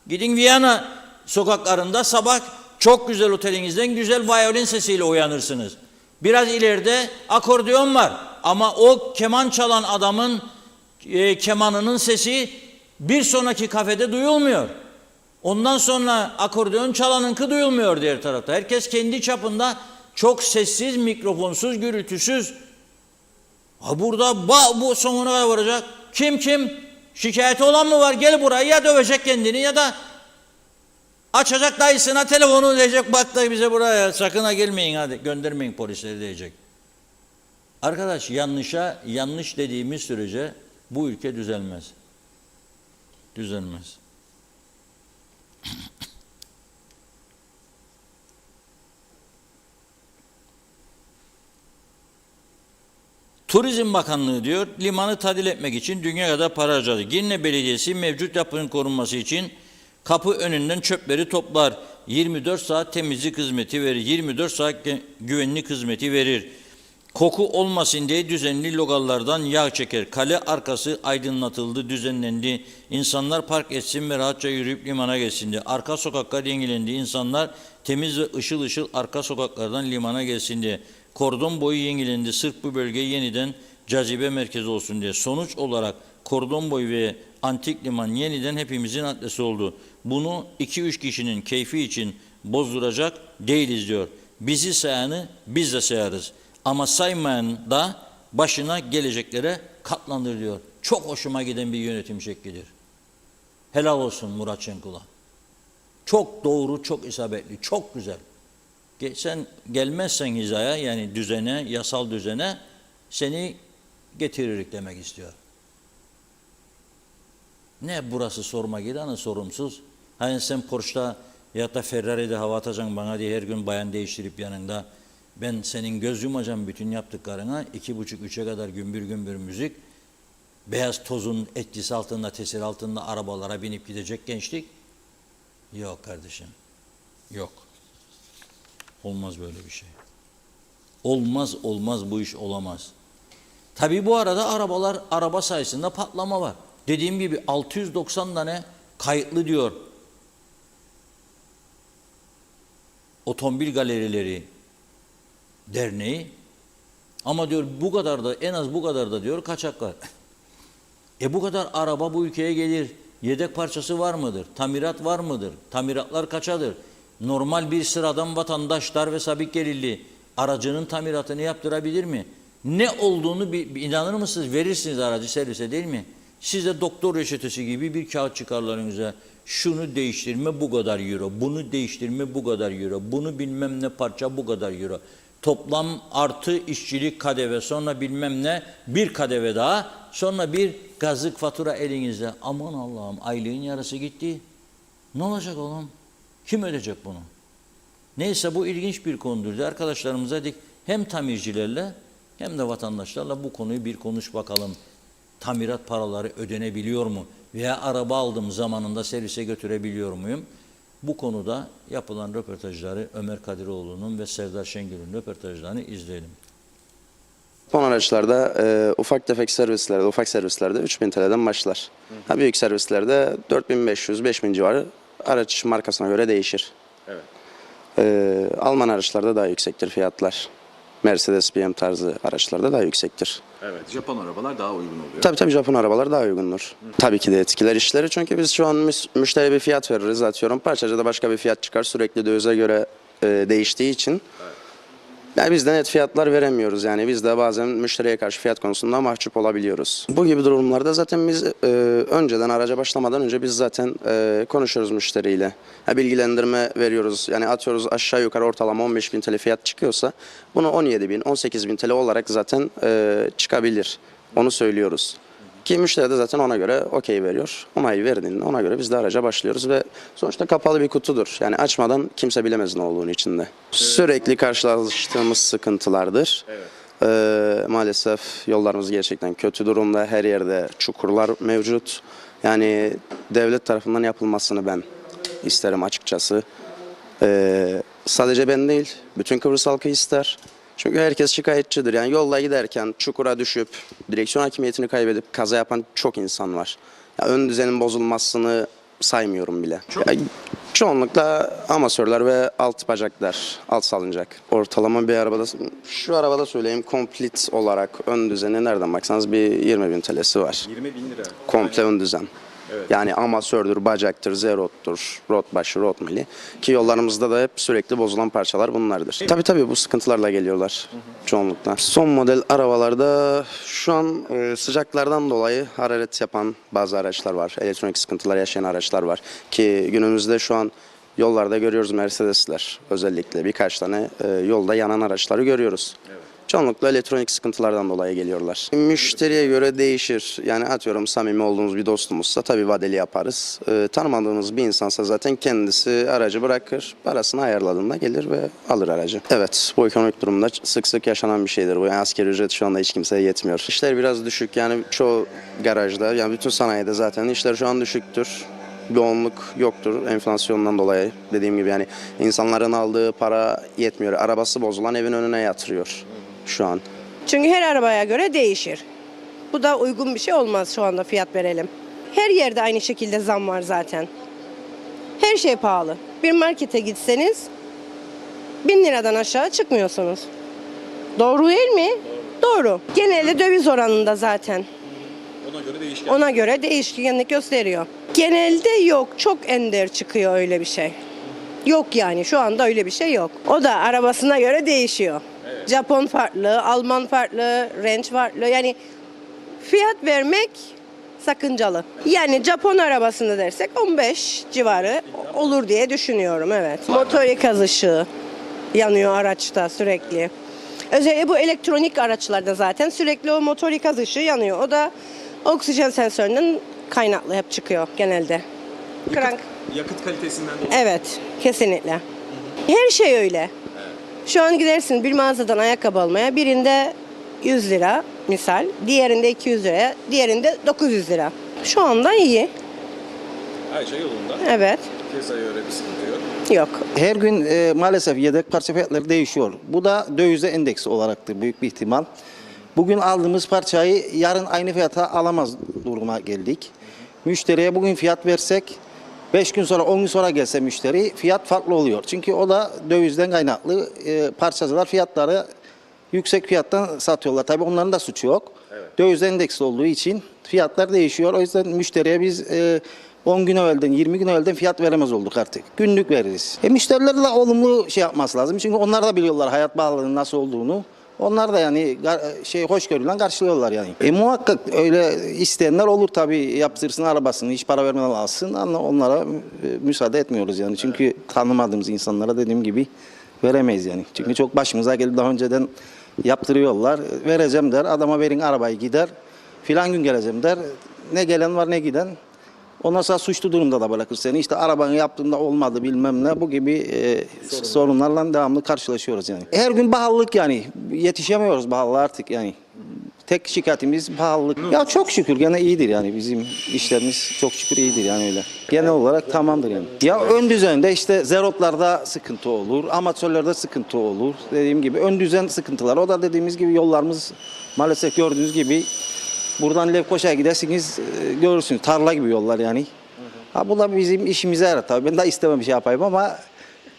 Gidin Viyana sokaklarında sabah çok güzel otelinizden güzel violin sesiyle uyanırsınız. Biraz ileride akordeon var ama o keman çalan adamın kemanının sesi bir sonraki kafede duyulmuyor. Ondan sonra akordeon çalanınki duyulmuyor diğer tarafta. Herkes kendi çapında çok sessiz, mikrofonsuz, gürültüsüz. Burada bu sonuna kadar varacak. Kim? Şikayeti olan mı var? Gel buraya, ya dövecek kendini ya da açacak dayısına telefonu diyecek, bak da bize buraya sakın ha gelmeyin, hadi göndermeyin polisleri diyecek. Arkadaş, yanlış dediğimiz sürece bu ülke düzelmez. Düzelmez. Turizm Bakanlığı diyor, limanı tadil etmek için dünya kadar para harcadı. Girne Belediyesi mevcut yapının korunması için kapı önünden çöpleri toplar. 24 saat temizlik hizmeti verir. 24 saat güvenlik hizmeti verir. Koku olmasın diye düzenli logallardan yağ çeker. Kale arkası aydınlatıldı, düzenlendi. İnsanlar park etsin ve rahatça yürüyüp limana gelsin diye. Arka sokaklar yenilendi. İnsanlar temiz ve ışıl ışıl arka sokaklardan limana gelsin diye. Kordon boyu yenilendi. Sırf bu bölge yeniden cazibe merkezi olsun diye. Sonuç olarak kordon boyu ve antik liman yeniden hepimizin adresi oldu. Bunu 2-3 kişinin keyfi için bozduracak değiliz diyor. Bizi sayanı biz de sayarız. Ama saymayan da başına geleceklere katlanır diyor. Çok hoşuma giden bir yönetim şeklidir. Helal olsun Murat Şenkula. Çok doğru, çok isabetli, çok güzel. Sen gelmezsen hizaya, yani düzene, yasal düzene seni getiririk demek istiyor. Ne burası sorma gidanı sorumsuz. Hani sen Porsche'da ya da Ferrari'de hava atacaksın bana diye her gün bayan değiştirip yanında. Ben senin göz yumacağım bütün yaptıklarına. 2,5-3'e kadar gümbür gümbür müzik. Beyaz tozun etkisi altında, tesir altında arabalara binip gidecek gençlik. Yok kardeşim. Yok. Olmaz böyle bir şey. Olmaz bu iş olamaz. Tabii bu arada araba sayısında patlama var. Dediğim gibi 690 tane kayıtlı diyor. Otomobil Galerileri Derneği. Ama diyor bu kadar da, en az bu kadar da diyor kaçak var. Bu kadar araba bu ülkeye gelir. Yedek parçası var mıdır? Tamirat var mıdır? Tamiratlar kaçadır? Normal bir sıradan vatandaş dar ve sabit gelirli aracının tamiratını yaptırabilir mi? Ne olduğunu inanır mısınız? Verirsiniz aracı servise değil mi? Size doktor reçetesi gibi bir kağıt çıkarlar önünüze. Şunu değiştirme bu kadar euro, bunu değiştirme bu kadar euro, bunu bilmem ne parça bu kadar euro. Toplam artı işçilik kadeve, sonra bilmem ne bir kadeve daha, sonra bir gazlık fatura elinizde. Aman Allah'ım, aylığın yarısı gitti. Ne olacak oğlum? Kim ödeyecek bunu? Neyse, bu ilginç bir konudur. Arkadaşlarımıza dedik, hem tamircilerle hem de vatandaşlarla bu konuyu bir konuş bakalım. Tamirat paraları ödenebiliyor mu? Veya araba aldığım zamanında servise götürebiliyor muyum? Bu konuda yapılan röportajları Ömer Kadiroğlu'nun ve Serdar Şengül'ün röportajlarını izleyelim. Son araçlarda ufak tefek servislerde, ufak servislerde 3000 TL'den başlar. Ha, büyük servislerde 4500-5000 civarı, araç markasına göre değişir. Evet. Alman araçlarda daha yüksektir fiyatlar. Mercedes, BMW tarzı araçlarda daha yüksektir. Evet. Japon arabalar daha uygun oluyor. Tabii Japon arabalar daha uygundur. Tabii ki de etkiler işleri, çünkü biz şu an müşteriye bir fiyat veririz, atıyorum. Parçacıda başka bir fiyat çıkar, sürekli dövize göre değiştiği için. Yani biz de net fiyatlar veremiyoruz, yani biz de bazen müşteriye karşı fiyat konusunda mahcup olabiliyoruz. Bu gibi durumlarda zaten biz önceden, araca başlamadan önce biz zaten konuşuyoruz müşteriyle. Bilgilendirme veriyoruz, yani atıyoruz aşağı yukarı ortalama 15.000 TL fiyat çıkıyorsa bunu 17.000, 18.000 TL olarak zaten çıkabilir. Onu söylüyoruz. Ki müşteri de zaten ona göre okey veriyor. Onay verdiğinde ona göre biz de araca başlıyoruz ve sonuçta kapalı bir kutudur. Yani açmadan kimse bilemez ne olduğunu içinde. Sürekli karşılaştığımız sıkıntılardır. Maalesef yollarımız gerçekten kötü durumda. Her yerde çukurlar mevcut. Yani devlet tarafından yapılmasını ben isterim açıkçası. Sadece ben değil, bütün Kıbrıs halkı ister. Çünkü herkes şikayetçidir. Yani yolda giderken çukura düşüp direksiyon hakimiyetini kaybedip kaza yapan çok insan var. Ön düzenin bozulmasını saymıyorum bile. Çoğunlukla amatörler ve alt bacaklar, alt salıncak. Ortalama bir arabada, şu arabada söyleyeyim, komplit olarak ön düzeni nereden baksanız bir 20.000 TL'si var. 20.000 lira. Komple ön düzen. Evet. Yani amasördür, bacaktır, zerottur, rot başı, rot mili. Ki yollarımızda da hep sürekli bozulan parçalar bunlardır. Tabii bu sıkıntılarla geliyorlar çoğunlukla. Son model arabalarda şu an sıcaklardan dolayı hararet yapan bazı araçlar var. Elektronik sıkıntılar yaşayan araçlar var. Ki günümüzde şu an yollarda görüyoruz, Mercedesler özellikle birkaç tane yolda yanan araçları görüyoruz. Evet. Çoğunlukla elektronik sıkıntılardan dolayı geliyorlar. Müşteriye göre değişir. Yani atıyorum samimi olduğumuz bir dostumuzsa tabii vadeli yaparız. Tanımadığımız bir insansa zaten kendisi aracı bırakır, parasını ayarladığında gelir ve alır aracı. Evet, bu ekonomik durumda sık sık yaşanan bir şeydir bu. Yani asgari ücret şu anda hiç kimseye yetmiyor. İşler biraz düşük, yani çoğu garajda, yani bütün sanayide zaten işler şu an düşüktür. Yoğunluk yoktur enflasyondan dolayı. Dediğim gibi yani insanların aldığı para yetmiyor. Arabası bozulan evin önüne yatırıyor şu an. Çünkü her arabaya göre değişir. Bu da uygun bir şey olmaz şu anda, fiyat verelim. Her yerde aynı şekilde zam var zaten. Her şey pahalı. Bir markete gitseniz 1000 liradan aşağı çıkmıyorsunuz. Doğru değil mi? Doğru. Genelde döviz oranında zaten. Ona göre değişkenlik gösteriyor. Genelde yok. Çok ender çıkıyor öyle bir şey. Yok yani şu anda öyle bir şey yok. O da arabasına göre değişiyor. Evet. Japon farklı, Alman farklı, Range farklı. Yani fiyat vermek sakıncalı. Yani Japon arabasını dersek 15 civarı olur diye düşünüyorum, evet. Motor ikaz ışığı yanıyor araçta sürekli. Özellikle bu elektronik araçlarda zaten sürekli o motor ikaz ışığı yanıyor. O da oksijen sensöründen kaynaklı hep çıkıyor genelde. Yakıt kalitesinden dolayı. Evet, kesinlikle. Her şey öyle. Şu an gidersin bir mağazadan ayakkabı almaya, birinde 100 lira misal, diğerinde 200 liraya, diğerinde 900 lira. Şu anda iyi. Her şey yolunda. Evet. Piyasaya göre bir sıkıntı yok. Yok. Her gün maalesef yedek parça fiyatları değişiyor. Bu da dövize endeksi olaraktır büyük bir ihtimal. Bugün aldığımız parçayı yarın aynı fiyata alamaz duruma geldik. Müşteriye bugün fiyat versek 5 gün sonra 10 gün sonra gelse müşteri fiyat farklı oluyor. Çünkü o da dövizden kaynaklı parçacılar fiyatları yüksek fiyattan satıyorlar. Tabii onların da suçu yok. Evet. Döviz endeksli olduğu için fiyatlar değişiyor. O yüzden müşteriye biz 10 gün evvelden 20 gün evvelden fiyat veremez olduk artık. Günlük veririz. Müşteriler de olumlu şey yapması lazım. Çünkü onlar da biliyorlar hayat pahalılığının nasıl olduğunu. Onlar da yani hoşgörüyle karşılıyorlar yani. Muhakkak öyle isteyenler olur tabii, yaptırsın arabasını, hiç para vermeden alsın, ama onlara müsaade etmiyoruz yani. Çünkü tanımadığımız insanlara dediğim gibi veremeyiz yani. Çünkü çok başımıza geldi, daha önceden yaptırıyorlar. Vereceğim der, adama verin arabayı, gider. Filan gün geleceğim der. Ne gelen var ne giden. Ondan sonra suçlu durumda da bırakır seni. İşte arabanı yaptığında olmadı bilmem ne, bu gibi sorunlarla devamlı karşılaşıyoruz yani. Her gün pahalılık yani. Yetişemiyoruz pahalılığa artık yani. Tek şikayetimiz pahalılık. Ya çok şükür gene iyidir yani, bizim işlerimiz çok şükür iyidir yani öyle. Genel olarak tamamdır yani. Ya ön düzende işte zerotlarda sıkıntı olur, amatörlerde sıkıntı olur. Dediğim gibi ön düzen sıkıntılar. O da dediğimiz gibi yollarımız maalesef gördüğünüz gibi buradan Lefkoşa'ya gidersiniz, görürsünüz tarla gibi yollar yani. Ha, bu da bizim işimize yarar tabii. Ben de istemem bir şey yapayım ama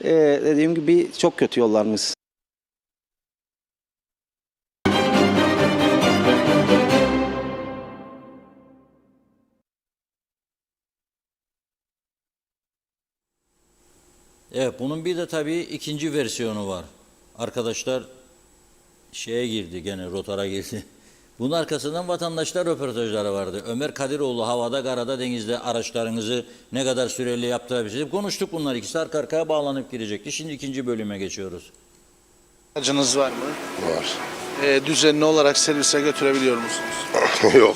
dediğim gibi çok kötü yollarımız. Evet, bunun bir de tabii ikinci versiyonu var. Arkadaşlar şeye girdi, gene rotara girdi. Bunun arkasından vatandaşlar röportajları vardı. Ömer Kadiroğlu, havada, karada, denizde araçlarınızı ne kadar süreli yaptırabilirsiniz? Konuştuk, bunlar ikisi arka arkaya bağlanıp girecekti. Şimdi ikinci bölüme geçiyoruz. Aracınız var mı? Var. Düzenli olarak servise götürebiliyor musunuz? Yok.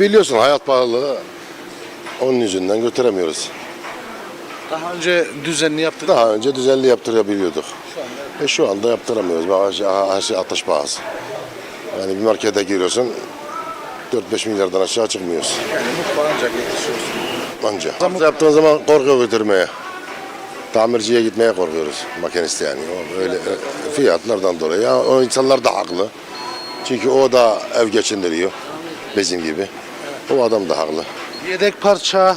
Biliyorsun hayat pahalı. Onun yüzünden götüremiyoruz. Daha önce düzenli yaptık. Daha önce düzenli yaptırabiliyorduk. Şu anda yaptıramıyoruz. Her şey ateş pahası. Yani bir markete giriyorsun 4-5 milyardan aşağı çıkmıyoruz. Yani mutfağa ancak yetişiyorsun. Anca. Yaptığın zaman korkuyor götürmeye. Tamirciye gitmeye korkuyoruz. Makinist yani. Öyle fiyatlardan dolayı. Ya, o insanlar da haklı. Çünkü o da ev geçindiriyor. Bizim gibi. O adam da haklı. Yedek parça,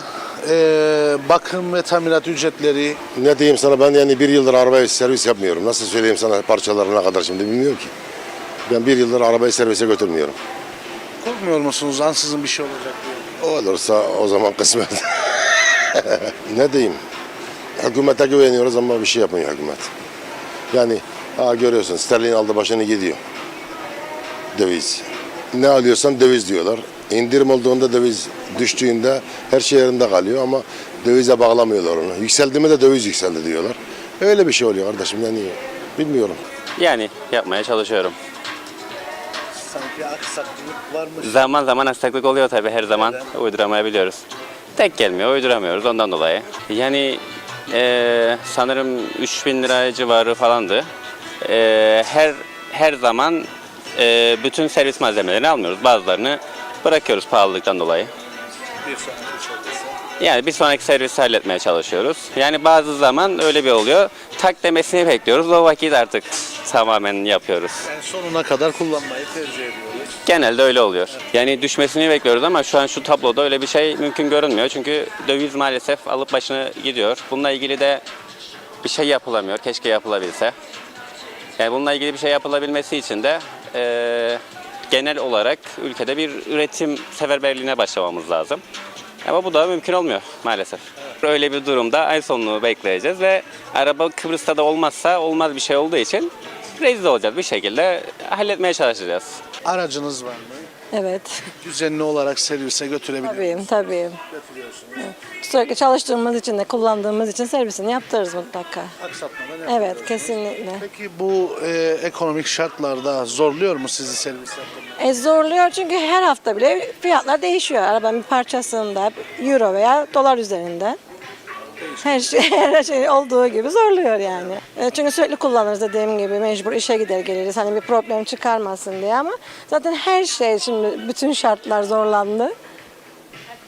bakım ve tamirat ücretleri. Ne diyeyim sana, ben yani bir yıldır arabayı servis yapmıyorum. Nasıl söyleyeyim sana parçalarına kadar şimdi bilmiyorum ki. Ben bir yıldır arabayı servise götürmüyorum. Korkmuyor musunuz ansızın bir şey olacak diye? Olursa o zaman kısmet. Ne diyeyim? Hükümete güveniyoruz ama bir şey yapmıyor hükümet. Yani görüyorsun, sterlin aldı başını gidiyor. Döviz. Ne alıyorsan döviz diyorlar. İndirim olduğunda, döviz düştüğünde her şey yerinde kalıyor ama dövize bağlamıyorlar onu. Yükseldi mi de döviz yükseldi diyorlar. Öyle bir şey oluyor kardeşim, yani bilmiyorum. Yani yapmaya çalışıyorum. Sanki aksaklık varmış. Zaman zaman aksaklık oluyor tabii, her zaman uyduramayabiliyoruz. Tek gelmiyor, uyduramıyoruz ondan dolayı. Yani sanırım 3.000 lira civarı falandı. Her zaman bütün servis malzemelerini almıyoruz. Bazılarını bırakıyoruz pahalılıktan dolayı. Bir sonraki servise. Yani bir sonraki servisi halletmeye çalışıyoruz. Yani bazı zaman öyle bir oluyor. Tak demesini bekliyoruz. O vakit artık tamamen yapıyoruz. Yani sonuna kadar kullanmayı tercih ediyoruz. Genelde öyle oluyor. Yani düşmesini bekliyoruz ama şu an şu tabloda öyle bir şey mümkün görünmüyor. Çünkü döviz maalesef alıp başını gidiyor. Bununla ilgili de bir şey yapılamıyor. Keşke yapılabilse. Yani bununla ilgili bir şey yapılabilmesi için de genel olarak ülkede bir üretim seferberliğine başlamamız lazım. Ama bu da mümkün olmuyor maalesef. Öyle bir durumda ay sonunu bekleyeceğiz ve araba Kıbrıs'ta da olmazsa olmaz bir şey olduğu için rezil olacağız. Bir şekilde halletmeye çalışacağız. Aracınız var mı? Evet, Düzenli olarak servise götürebiliyor musunuz? tabii. Götürüyorsunuz. Sürekli çalıştığımız için de kullandığımız için servisini yaptırırız mutlaka. Aksatmadan Evet, yapıyoruz. kesinlikle. Peki bu ekonomik şartlarda zorluyor mu sizi servis yaptırmak? Zorluyor çünkü her hafta bile fiyatlar değişiyor. Arabanın bir parçasında euro veya dolar üzerinden. Her şey olduğu gibi zorluyor yani. Çünkü sürekli kullanırız, dediğim gibi mecbur işe gider geliriz. Hani bir problem çıkarmasın diye, ama zaten her şey şimdi, bütün şartlar zorlandı.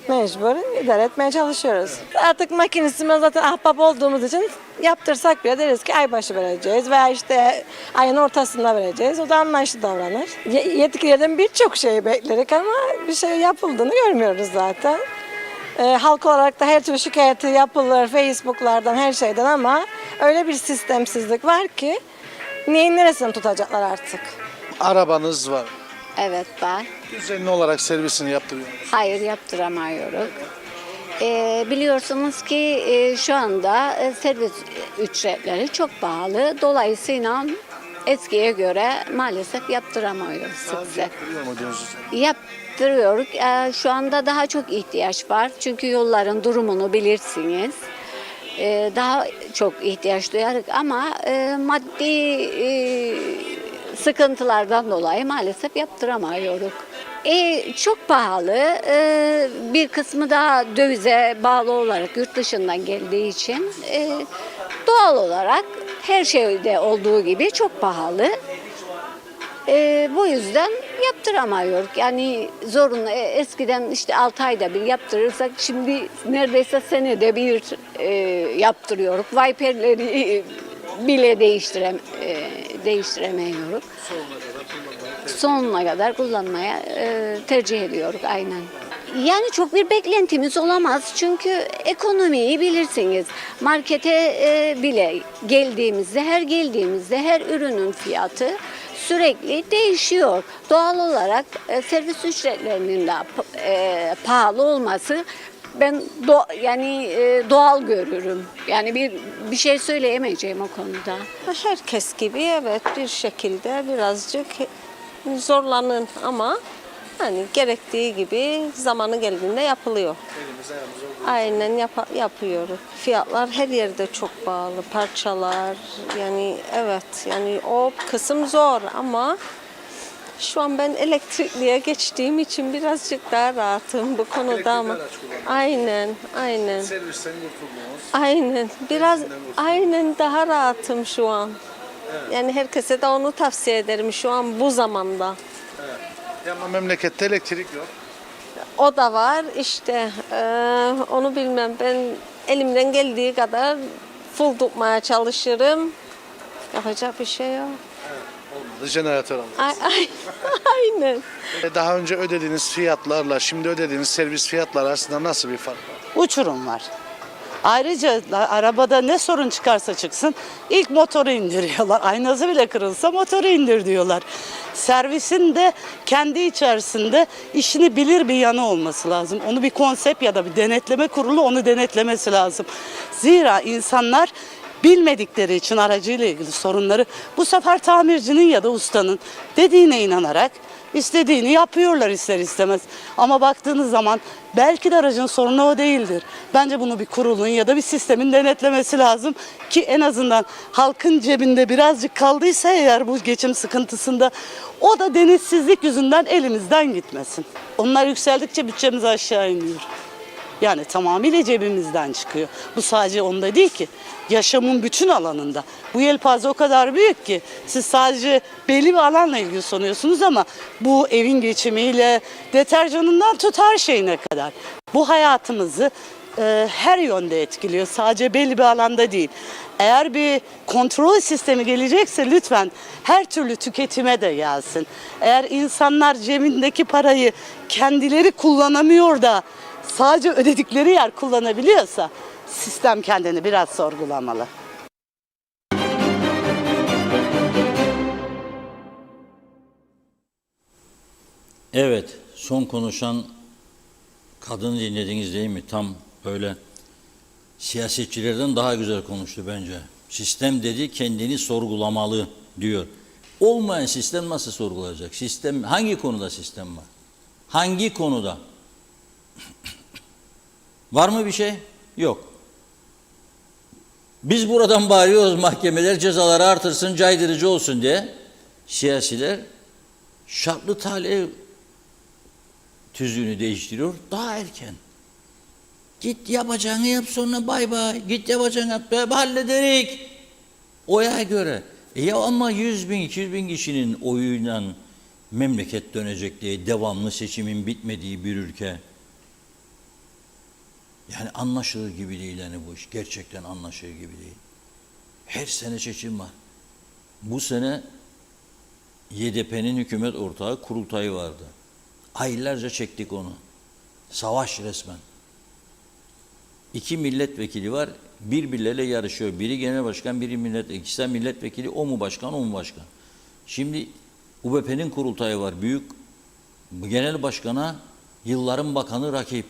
Mecbur idare etmeye çalışıyoruz. Artık makinesime zaten ahbap olduğumuz için yaptırsak bile deriz ki aybaşı vereceğiz veya işte ayın ortasında vereceğiz. O da anlayışlı davranır. Yetkililerden birçok şeyi beklerik ama bir şey yapıldığını görmüyoruz zaten. Halk olarak da her türlü şikayeti yapılır Facebook'lardan, her şeyden, ama öyle bir sistemsizlik var ki neyin neresini tutacaklar artık. Arabanız var. Evet var. Düzenli olarak servisini yaptırıyor musunuz? Hayır, yaptıramıyoruz. Biliyorsunuz ki şu anda servis ücretleri çok pahalı. Dolayısıyla eskiye göre maalesef yaptıramıyoruz sık sık. Yaptırıyor mu diyorsunuz? Yaptırıyoruz. Şu anda daha çok ihtiyaç var. Çünkü yolların durumunu bilirsiniz. Daha çok ihtiyaç duyarız ama maddi sıkıntılardan dolayı maalesef yaptıramıyoruz. Çok pahalı. Bir kısmı da dövize bağlı olarak yurt dışından geldiği için doğal olarak her şeyde olduğu gibi çok pahalı. Bu yüzden yaptıramıyoruz. Yani zorunlu. Eskiden işte 6 ayda bir yaptırırsak şimdi neredeyse senede bir yaptırıyoruz. Wiper'leri bile değiştiremiyoruz. Sonuna kadar kullanmaya tercih ediyoruz aynen. Yani çok bir beklentimiz olamaz çünkü ekonomiyi bilirsiniz. Markete bile geldiğimizde her ürünün fiyatı sürekli değişiyor. Doğal olarak servis ücretlerinin de pahalı olması ben doğal görürüm. Yani bir şey söyleyemeyeceğim o konuda. Herkes gibi evet bir şekilde birazcık zorlanın ama hani gerektiği gibi zamanı geldiğinde yapılıyor. Aynen yapıyoruz. Fiyatlar her yerde çok pahalı. Parçalar yani evet yani o kısım zor ama şu an ben elektrikliye geçtiğim için birazcık daha rahatım bu konuda ama. Aynen. Servisten kurtuldunuz. Aynen. Aynen daha rahatım şu an. Yani herkese de onu tavsiye ederim şu an bu zamanda. Ama memlekette elektrik yok. O da var işte onu bilmem ben elimden geldiği kadar full tutmaya çalışırım. Yapacak bir şey yok. Olmadı. Jeneratör alacağız. Aynen. Daha önce ödediğiniz fiyatlarla şimdi ödediğiniz servis fiyatları arasında nasıl bir fark var? Uçurum var. Ayrıca arabada ne sorun çıkarsa çıksın ilk motoru indiriyorlar. Aynası bile kırılsa motoru indir diyorlar. Servisin de kendi içerisinde işini bilir bir yanı olması lazım. Onu bir konsept ya da bir denetleme kurulu onu denetlemesi lazım. Zira insanlar bilmedikleri için aracıyla ilgili sorunları bu sefer tamircinin ya da ustanın dediğine inanarak istediğini yapıyorlar ister istemez. Ama baktığınız zaman belki de aracın sorunu o değildir. Bence bunu bir kurulun ya da bir sistemin denetlemesi lazım ki en azından halkın cebinde birazcık kaldıysa eğer bu geçim sıkıntısında o da denetsizlik yüzünden elimizden gitmesin. Onlar yükseldikçe bütçemiz aşağı iniyor. Yani tamamıyla cebimizden çıkıyor. Bu sadece onda değil ki. Yaşamın bütün alanında. Bu yelpaze o kadar büyük ki siz sadece belli bir alanla ilgili sanıyorsunuz ama bu evin geçimiyle, deterjanından tut her şeyine kadar. Bu hayatımızı her yönde etkiliyor. Sadece belli bir alanda değil. Eğer bir kontrol sistemi gelecekse lütfen her türlü tüketime de gelsin. Eğer insanlar cebindeki parayı kendileri kullanamıyor da sadece ödedikleri yer kullanabiliyorsa sistem kendini biraz sorgulamalı. Evet, son konuşan kadını dinlediniz değil mi? Tam böyle siyasetçilerden daha güzel konuştu bence. Sistem dedi kendini sorgulamalı diyor. Olmayan sistem nasıl sorgulayacak? Sistem hangi konuda sistem var? Hangi konuda? Var mı bir şey? Yok. Biz buradan bağırıyoruz mahkemeler cezaları artırsın, caydırıcı olsun diye. Siyasiler şartlı talih tüzüğünü değiştiriyor daha erken. Git yapacağını yap sonra bay bay. Git yapacağını yap hallederik. Oya göre. Ya ama 100 bin, 200 bin kişinin oyuyla memleket dönecek diye devamlı seçimin bitmediği bir ülke. Yani anlaşılır gibi değil yani bu iş. Gerçekten anlaşılır gibi değil. Her sene seçim var. Bu sene YDP'nin hükümet ortağı kurultayı vardı. Aylarca çektik onu. Savaş resmen. 2 milletvekili var. Birbirleriyle yarışıyor. Biri genel başkan, biri milletvekili. İkisi de milletvekili. O mu başkan, o mu başkan? Şimdi UBP'nin kurultayı var. Büyük genel başkana yılların bakanı rakip.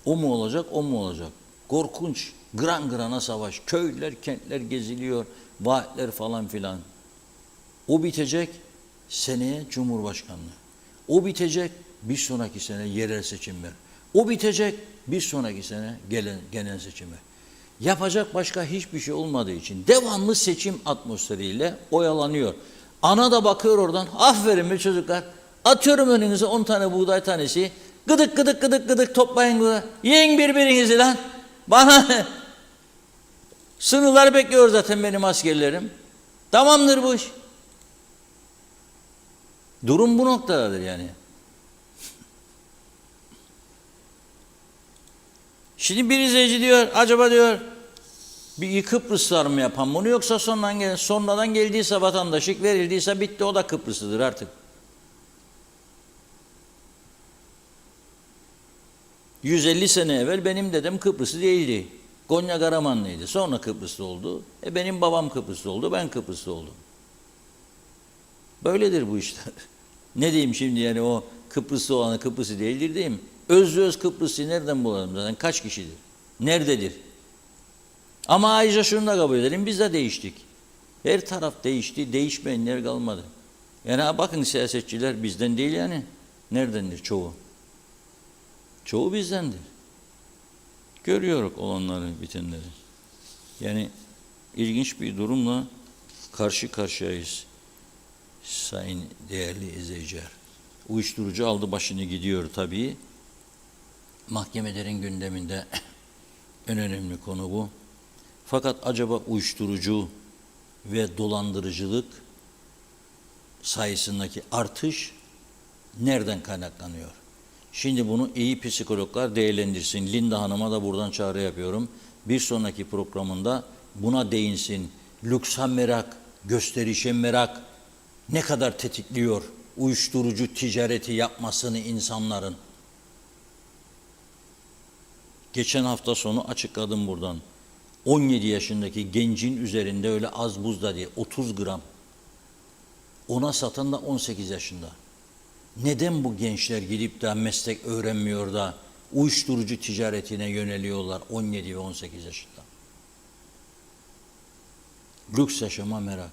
O mu olacak, o mu olacak? Korkunç, gran grana savaş. Köyler, kentler geziliyor, vaatler falan filan. O bitecek seneye Cumhurbaşkanlığı. O bitecek bir sonraki sene yerel seçimler. O bitecek bir sonraki sene genel seçimler. Yapacak başka hiçbir şey olmadığı için devamlı seçim atmosferiyle oyalanıyor. Ana da bakıyor oradan, aferin be çocuklar, atıyorum önünüze 10 tane buğday tanesi, gıdık gıdık gıdık gıdık toplayın burada, yiyin birbirinizi lan. Bana sınırlar bekliyor zaten benim askerlerim. Tamamdır bu iş. Durum bu noktadadır yani. Şimdi bir izleyici diyor, acaba diyor, bir Kıbrıslılar mı yapan bunu, yoksa sonradan geldiyse vatandaşlık verildiyse bitti, o da Kıbrıslıdır artık. ...150 sene evvel benim dedem Kıbrıslı değildi. Konya Karamanlıydı. Sonra Kıbrıslı oldu. Benim babam Kıbrıslı oldu, ben Kıbrıslı oldum. Böyledir bu işler. Ne diyeyim şimdi yani, o Kıbrıslı olanı Kıbrıslı değildir diyeyim. Özlü öz Kıbrıslı'yı nereden bulalım zaten? Kaç kişidir? Nerededir? Ama ayrıca şunu da kabul edelim, biz de değiştik. Her taraf değişti, değişmeyenler kalmadı. Yani bakın, siyasetçiler bizden değil yani. Neredendir çoğu? Çoğu bizdendir. Görüyoruz olanları, bitenleri. Yani ilginç bir durumla karşı karşıyayız sayın değerli izleyiciler. Uyuşturucu aldı başını gidiyor tabii. Mahkemelerin gündeminde en önemli konu bu. Fakat acaba uyuşturucu ve dolandırıcılık sayısındaki artış nereden kaynaklanıyor? Şimdi bunu iyi psikologlar değerlendirsin. Linda Hanım'a da buradan çağrı yapıyorum. Bir sonraki programında buna değinsin. Lüksa merak, gösterişe merak ne kadar tetikliyor uyuşturucu ticareti yapmasını insanların? Geçen hafta sonu açıkladım buradan. 17 yaşındaki gencin üzerinde öyle az buz da değil, 30 gram. Ona satan da 18 yaşında. Neden bu gençler gidip de meslek öğrenmiyor da uyuşturucu ticaretine yöneliyorlar 17 ve 18 yaşında? Lüks yaşama merak.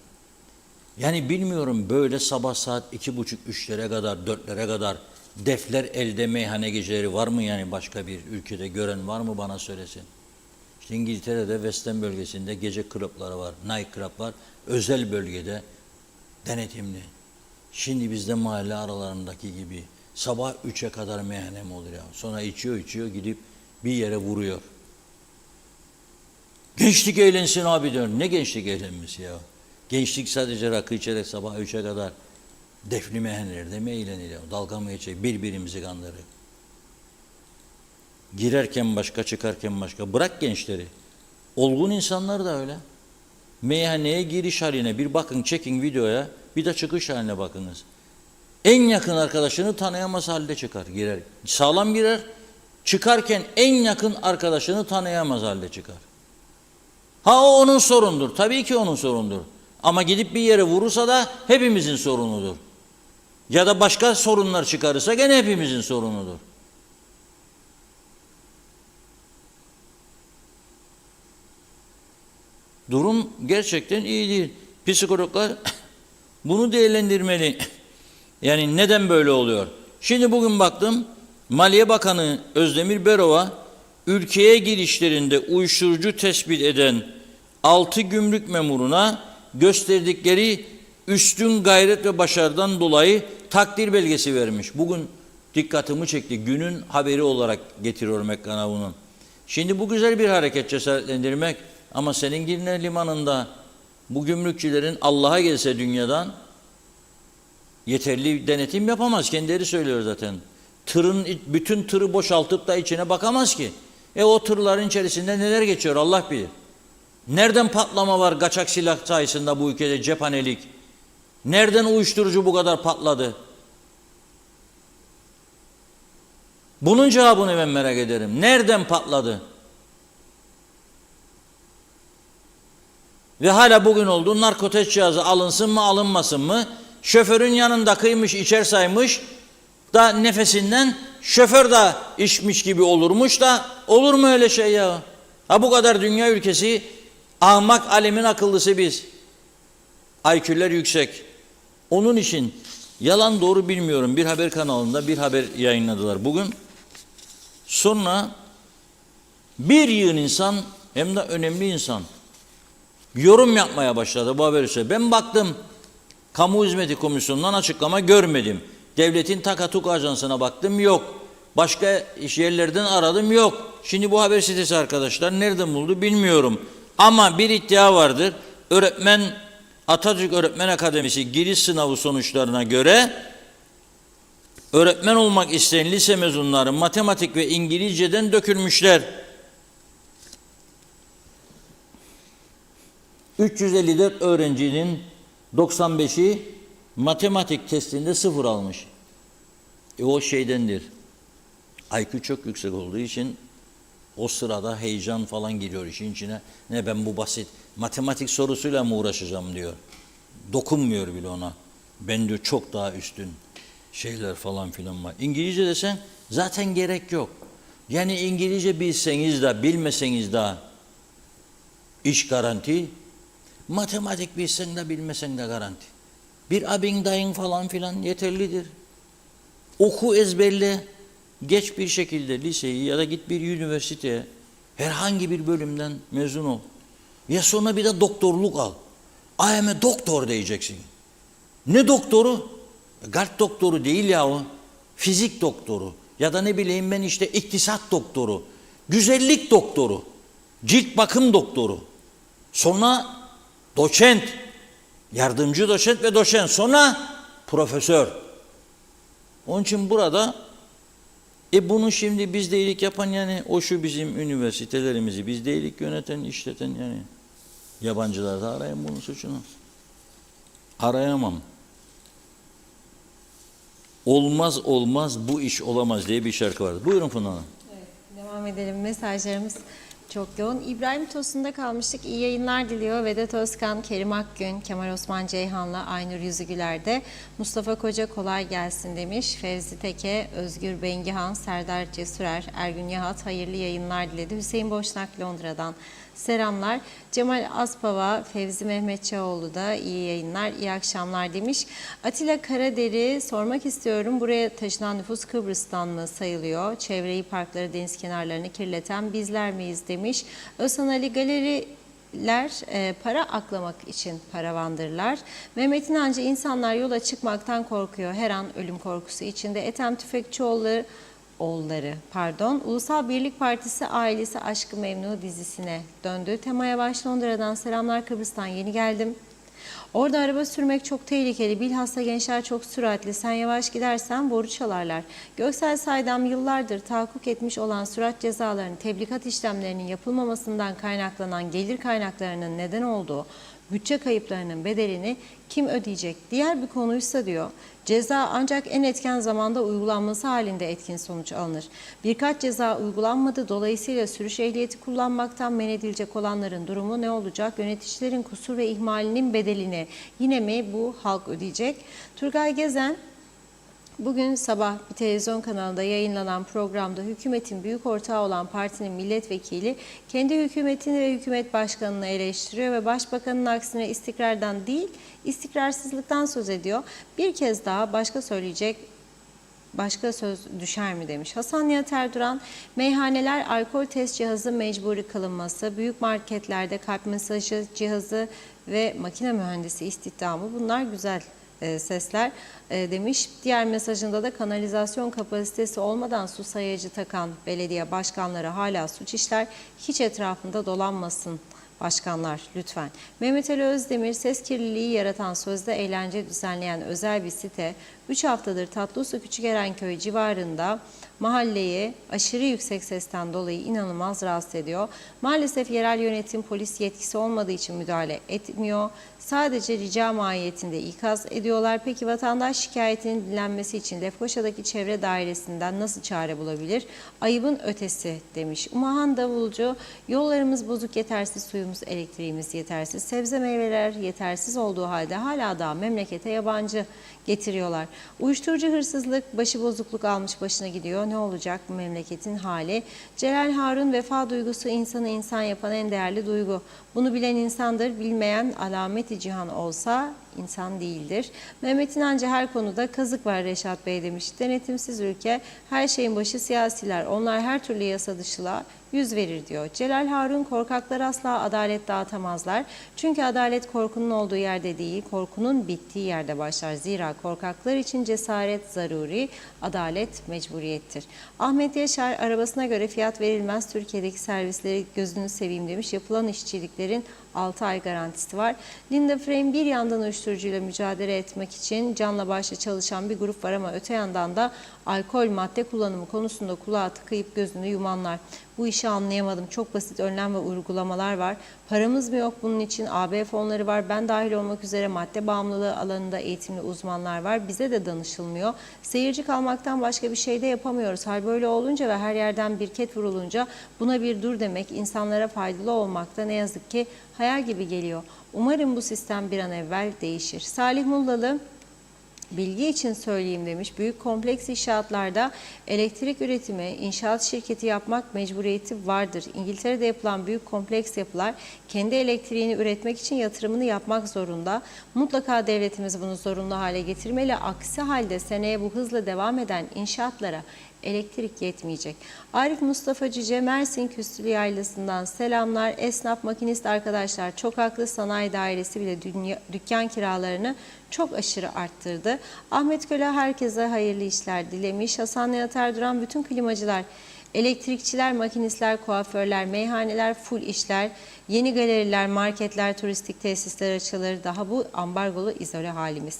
Yani bilmiyorum, böyle sabah saat 2.30-3'lere kadar, 4'lere kadar defler elde meyhane geceleri var mı yani, başka bir ülkede gören var mı, bana söylesin. İşte İngiltere'de West Ham bölgesinde gece klapları var, night club'lar, özel bölgede denetimli. Şimdi bizde mahalle aralarındaki gibi sabah 3'e kadar meyhane mi olur ya? Sonra içiyor gidip bir yere vuruyor. Gençlik eğlensin abi diyor. Ne gençlik eğlenmesi ya? Gençlik sadece rakı içerek sabah 3'e kadar defli meyhanelerde mi eğleniyor? Dalga mı geçecek? Birbirimizi kandırır. Girerken başka, çıkarken başka. Bırak gençleri. Olgun insanlar da öyle. Meyhaneye giriş haline bir bakın, çekin videoya, bir de çıkış haline bakınız. En yakın arkadaşını tanıyamaz halde çıkar, girer. Sağlam girer, çıkarken en yakın arkadaşını tanıyamaz halde çıkar. Ha, o onun sorundur, tabii ki onun sorundur. Ama gidip bir yere vurursa da hepimizin sorunudur. Ya da başka sorunlar çıkarırsa gene hepimizin sorunudur. Durum gerçekten iyi değil. Psikologlar bunu değerlendirmeli. Yani neden böyle oluyor? Şimdi bugün baktım, Maliye Bakanı Özdemir Berova, ülkeye girişlerinde uyuşturucu tespit eden 6 gümrük memuruna gösterdikleri üstün gayret ve başarıdan dolayı takdir belgesi vermiş. Bugün dikkatimi çekti. Günün haberi olarak getiriyorum ekrana bunu. Şimdi bu güzel bir hareket, cesaretlendirmek. Ama senin Girne limanında bu gümrükçülerin Allah'a gelse dünyadan yeterli denetim yapamaz. Kendileri söylüyor zaten. Bütün tırı boşaltıp da içine bakamaz ki. O tırların içerisinde neler geçiyor Allah bilir. Nereden patlama var kaçak silah sayesinde bu ülkede, cephanelik? Nereden uyuşturucu bu kadar patladı? Bunun cevabını ben merak ederim. Nereden patladı? Ve hala bugün oldu, narkotik cihazı alınsın mı alınmasın mı? Şoförün yanında kıymış, içer saymış da nefesinden şoför de içmiş gibi olurmuş da, olur mu öyle şey ya? Ha, bu kadar dünya ülkesi, ahmak alemin akıllısı biz. IQ'ler yüksek. Onun için yalan doğru bilmiyorum. Bir haber kanalında bir haber yayınladılar bugün. Sonra bir yığın insan, hem de önemli insan, yorum yapmaya başladı bu haberi. Ben baktım, Kamu Hizmeti Komisyonu'ndan açıklama görmedim. Devletin Takatuk Ajansı'na baktım, yok. Başka iş yerlerden aradım, yok. Şimdi bu haber sitesi arkadaşlar nereden buldu bilmiyorum. Ama bir iddia vardır. Atatürk Öğretmen Akademisi giriş sınavı sonuçlarına göre öğretmen olmak isteyen lise mezunları matematik ve İngilizceden dökülmüşler. 354 öğrencinin 95'i matematik testinde 0 almış. O şeydendir. IQ çok yüksek olduğu için o sırada heyecan falan giriyor işin içine. Ne, ben bu basit matematik sorusuyla mı uğraşacağım diyor. Dokunmuyor bile ona. Ben diyor çok daha üstün şeyler falan filan var. İngilizce desen zaten gerek yok. Yani İngilizce bilseniz de bilmeseniz de iş garanti. Matematik bilsen de bilmesen de garanti. Bir abin dayın falan filan yeterlidir. Oku ezberle. Geç bir şekilde liseyi ya da git bir üniversiteye, herhangi bir bölümden mezun ol. Ya sonra bir de doktorluk al. I am a doktor diyeceksin. Ne doktoru? Kalp doktoru değil yahu. Fizik doktoru. Ya da ne bileyim ben işte iktisat doktoru. Güzellik doktoru. Cilt bakım doktoru. Sonra doçent. Yardımcı doçent ve doçent. Sonra profesör. Onun için burada bunu şimdi biz değilik yapan, yani o şu bizim üniversitelerimizi biz değilik yöneten, işleten, yani yabancılar da arayın bunun suçunu. Arayamam. Olmaz olmaz bu iş olamaz diye bir şarkı vardı. Buyurun Funda Hanım. Evet, devam edelim. Mesajlarımız çok yoğun. İbrahim Tosun'da kalmıştık. İyi yayınlar diliyor. Vedat Özkan, Kerim Akgün, Kemal Osman Ceyhan'la Aynur Yüzügüler'de. Mustafa Koca kolay gelsin demiş. Fevzi Teke, Özgür Bengihan, Serdar Cesurer, Ergün Yahat hayırlı yayınlar diledi. Hüseyin Boşnak Londra'dan selamlar. Cemal Aspava, Fevzi Mehmetçioğlu da iyi yayınlar, iyi akşamlar demiş. Atilla Karaderi, sormak istiyorum. Buraya taşınan nüfus Kıbrıs'tan mı sayılıyor? Çevreyi, parkları, deniz kenarlarını kirleten bizler miyiz demiş. Özhan Ali, galeriler para aklamak için paravandırlar. Mehmet İnancı, insanlar yola çıkmaktan korkuyor. Her an ölüm korkusu içinde. Ethem Tüfekçioğlu, Ulusal Birlik Partisi ailesi Aşk-ı Memnu dizisine döndü. Temaya baş Londra'dan selamlar, Kıbrıs'tan yeni geldim. Orada araba sürmek çok tehlikeli. Bilhassa gençler çok süratli. Sen yavaş gidersen boru çalarlar. Göksel Saydam yıllardır tahakkuk etmiş olan sürat cezalarının, tebligat işlemlerinin yapılmamasından kaynaklanan gelir kaynaklarının neden olduğu bütçe kayıplarının bedelini kim ödeyecek? Diğer bir konuysa diyor, ceza ancak en etken zamanda uygulanması halinde etkin sonuç alınır. Birkaç ceza uygulanmadı, dolayısıyla sürüş ehliyeti kullanmaktan men edilecek olanların durumu ne olacak? Yöneticilerin kusur ve ihmalinin bedelini yine mi bu halk ödeyecek? Turgay Gezen, bugün sabah bir televizyon kanalında yayınlanan programda hükümetin büyük ortağı olan partinin milletvekili kendi hükümetini ve hükümet başkanını eleştiriyor ve başbakanın aksine istikrardan değil, istikrarsızlıktan söz ediyor. Bir kez daha başka söz düşer mi demiş. Hasan Nihat Erduran, meyhaneler alkol test cihazı mecburi kılınması, büyük marketlerde kalp masajı cihazı ve makine mühendisi istihdamı, bunlar güzel sesler demiş. Diğer mesajında da kanalizasyon kapasitesi olmadan su sayacı takan belediye başkanları hala suç işler. Hiç etrafında dolanmasın başkanlar lütfen. Mehmet Ali Özdemir, ses kirliliği yaratan sözde eğlence düzenleyen özel bir site 3 haftadır Tatlısu Küçükerenköy civarında mahalleyi aşırı yüksek sesten dolayı inanılmaz rahatsız ediyor. Maalesef yerel yönetim polis yetkisi olmadığı için müdahale etmiyor. Sadece rica mahiyetinde ikaz ediyorlar. Peki vatandaş şikayetinin dinlenmesi için Lefkoşa'daki çevre dairesinden nasıl çare bulabilir? Ayıbın ötesi demiş. Umahan Davulcu, yollarımız bozuk, yetersiz suyumuz, elektriğimiz yetersiz, sebze meyveler yetersiz olduğu halde hala da memlekete yabancı getiriyorlar. Uyuşturucu, hırsızlık, başıbozukluk almış başına gidiyor. Ne olacak bu memleketin hali? Celal Harun, vefa duygusu insanı insan yapan en değerli duygu. Bunu bilen insandır, bilmeyen alamet-i cihan olsa insan değildir. Mehmet İnancı her konuda kazık var Reşat Bey demiş. Denetimsiz ülke, her şeyin başı siyasiler. Onlar her türlü yasa dışılığa yüz verir diyor. Celal Harun, korkaklar asla adalet dağıtamazlar. Çünkü adalet korkunun olduğu yerde değil, korkunun bittiği yerde başlar. Zira korkaklar için cesaret zaruri, adalet mecburiyettir. Ahmet Yaşar, arabasına göre fiyat verilmez. Türkiye'deki servisleri gözünü seveyim demiş. Yapılan işçiliklerin 6 ay garantisi var. Linda Frame, bir yandan uyuşturucuyla mücadele etmek için canla başla çalışan bir grup var ama öte yandan da alkol madde kullanımı konusunda kulağı tıkayıp gözünü yumanlar. Bu işi anlayamadım. Çok basit önlem ve uygulamalar var. Paramız mı yok bunun için? AB fonları var. Ben dahil olmak üzere madde bağımlılığı alanında eğitimli uzmanlar var. Bize de danışılmıyor. Seyirci kalmaktan başka bir şey de yapamıyoruz. Hal böyle olunca ve her yerden bir ket vurulunca buna bir dur demek insanlara faydalı olmakta ne yazık ki hayal gibi geliyor. Umarım bu sistem bir an evvel değişir. Salih Mullalı, bilgi için söyleyeyim demiş. Büyük kompleks inşaatlarda elektrik üretimi, inşaat şirketi yapmak mecburiyeti vardır. İngiltere'de yapılan büyük kompleks yapılar kendi elektriğini üretmek için yatırımını yapmak zorunda. Mutlaka devletimiz bunu zorunlu hale getirmeli. Aksi halde seneye bu hızla devam eden inşaatlara elektrik yetmeyecek. Arif Mustafa Cüce, Mersin Küstülü Yaylası'ndan selamlar. Esnaf, makinist arkadaşlar çok haklı. Sanayi dairesi bile dükkan kiralarını çok aşırı arttırdı. Ahmet Köle herkese hayırlı işler dilemiş. Hasan Nihat Erduran, bütün klimacılar, elektrikçiler, makinistler, kuaförler, meyhaneler full işler. Yeni galeriler, marketler, turistik tesisler açılır. Daha bu ambargolu izole halimiz.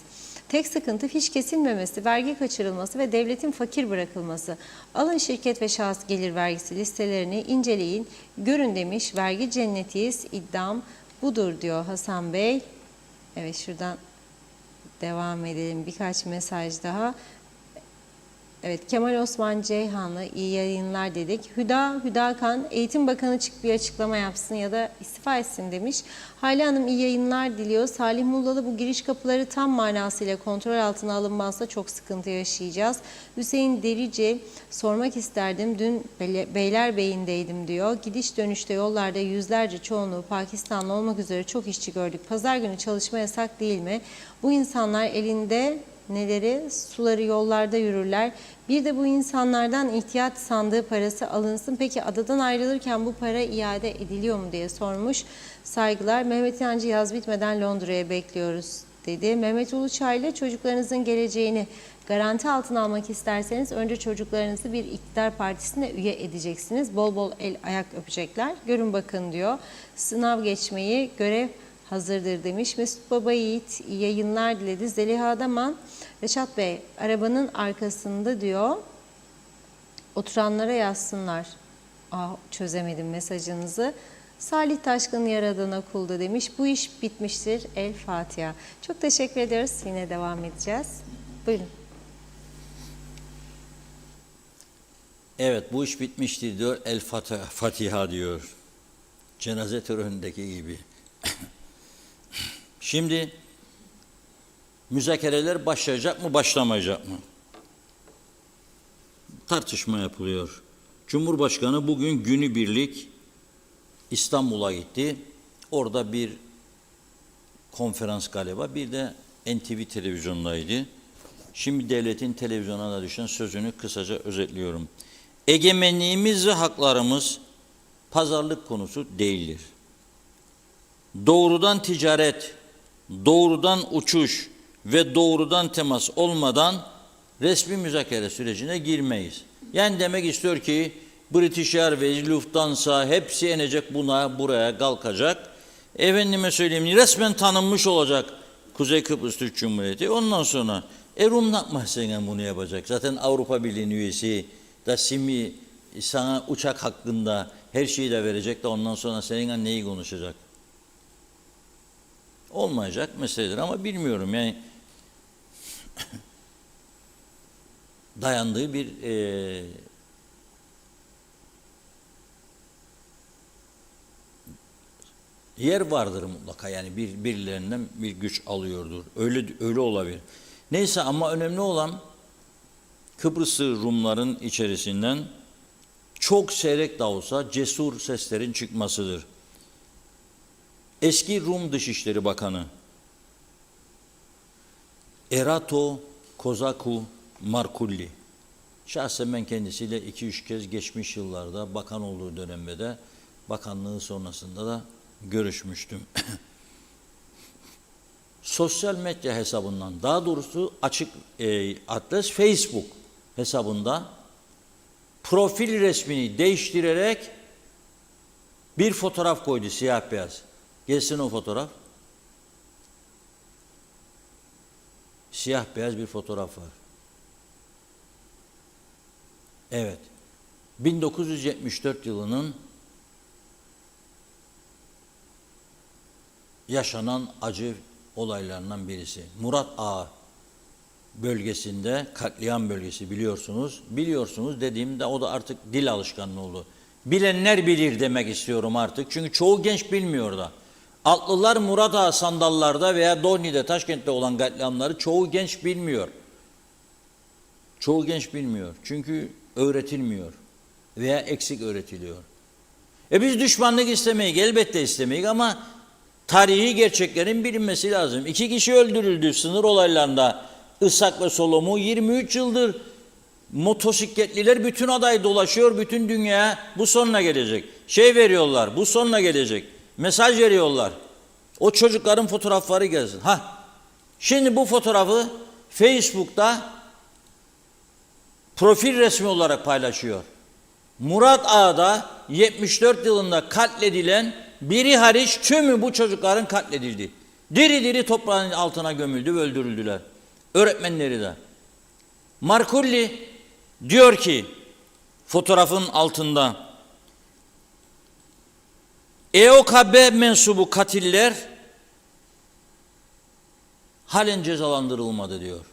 Tek sıkıntı fiş kesilmemesi, vergi kaçırılması ve devletin fakir bırakılması. Alın şirket ve şahıs gelir vergisi listelerini inceleyin, görün demiş. Vergi cennetiyiz, iddiam budur diyor Hasan Bey. Evet, şuradan devam edelim. Birkaç mesaj daha. Evet, Kemal Osman Ceyhanlı, iyi yayınlar dedik. Hüda Kan, Eğitim Bakanı çık bir açıklama yapsın ya da istifa etsin demiş. Hale Hanım iyi yayınlar diliyor. Salih Mullalı, bu giriş kapıları tam manasıyla kontrol altına alınmazsa çok sıkıntı yaşayacağız. Hüseyin Derici, sormak isterdim. Dün Beylerbeyi'ndeydim diyor. Gidiş dönüşte yollarda yüzlerce, çoğunluğu Pakistanlı olmak üzere çok işçi gördük. Pazar günü çalışma yasak değil mi? Bu insanlar elinde neleri, suları yollarda yürürler. Bir de bu insanlardan ihtiyat sandığı parası alınsın. Peki adadan ayrılırken bu para iade ediliyor mu diye sormuş. Saygılar. Mehmet İnancı, yaz bitmeden Londra'ya bekliyoruz dedi. Mehmet Uluçaylı, çocuklarınızın geleceğini garanti altına almak isterseniz önce çocuklarınızı bir iktidar partisine üye edeceksiniz. Bol bol el ayak öpecekler. Görün bakın diyor. Sınav geçmeyi görev hazırdır demiş. Mesut Baba Yiğit, iyi yayınlar diledi. Zeliha Adaman, Reşat Bey arabanın arkasında diyor, oturanlara yazsınlar. Çözemedim mesajınızı. Salih Taşkın, Yaradan'a kuldu demiş. Bu iş bitmiştir. El Fatiha. Çok teşekkür ediyoruz. Yine devam edeceğiz. Buyurun. Evet, bu iş bitmiştir diyor. El Fatiha diyor. Cenaze törenindeki gibi. Şimdi müzakereler başlayacak mı, başlamayacak mı? Tartışma yapılıyor. Cumhurbaşkanı bugün günübirlik İstanbul'a gitti. Orada bir konferans galiba, bir de NTV televizyondaydı. Şimdi devletin televizyona düşen sözünü kısaca özetliyorum. Egemenliğimiz ve haklarımız pazarlık konusu değildir. Doğrudan ticaret, doğrudan uçuş ve doğrudan temas olmadan resmi müzakere sürecine girmeyiz. Yani demek istiyor ki British Airways, Lufthansa hepsi inecek buraya kalkacak. Efendime söyleyeyim, resmen tanınmış olacak Kuzey Kıbrıs Türk Cumhuriyeti. Ondan sonra Rum nakmahsenen bunu yapacak. Zaten Avrupa Birliği üyesi da simi sana uçak hakkında her şeyi de verecek de ondan sonra seninle neyi konuşacak? Olmayacak meseledir ama bilmiyorum yani dayandığı bir yer vardır mutlaka, yani birilerinden bir güç alıyordur. Öyle olabilir. Neyse, ama önemli olan Kıbrıslı Rumların içerisinden çok seyrek de olsa cesur seslerin çıkmasıdır. Eski Rum Dışişleri Bakanı Erato Kozaku Markulli. Şahsen ben kendisiyle 2-3 kez geçmiş yıllarda bakan olduğu dönemde de bakanlığı sonrasında da görüşmüştüm. Sosyal medya hesabından, daha doğrusu açık adres Facebook hesabında profil resmini değiştirerek bir fotoğraf koydu, siyah beyaz. Gelsin o fotoğraf. Siyah beyaz bir fotoğraf var. Evet. 1974 yılının yaşanan acı olaylarından birisi. Murat Ağa bölgesinde, katliam bölgesi biliyorsunuz. Biliyorsunuz dediğimde o da artık dil alışkanlığı oldu. Bilenler bilir demek istiyorum artık. Çünkü çoğu genç bilmiyor da. Atlılar Murat Ağa sandallarda veya Doğni'de, Taşkent'te olan katliamları çoğu genç bilmiyor. Çoğu genç bilmiyor. Çünkü öğretilmiyor veya eksik öğretiliyor. Biz düşmanlık istemeyiz, elbette istemeyiz ama tarihi gerçeklerin bilinmesi lazım. 2 kişi öldürüldü sınır olaylarında. Isak ve Solomu 23 yıldır motosikletliler bütün aday dolaşıyor, bütün dünyaya bu sonuna gelecek. Veriyorlar, bu sonuna gelecek. Mesaj veriyorlar. O çocukların fotoğrafları gelsin. Şimdi bu fotoğrafı Facebook'ta profil resmi olarak paylaşıyor. Murat Ağa'da 74 yılında katledilen biri hariç tümü bu çocukların katledildi. Diri diri toprağın altına gömüldü ve öldürüldüler. Öğretmenleri de. Markulli diyor ki fotoğrafın altında EOKB mensubu katiller halen cezalandırılmadı diyor.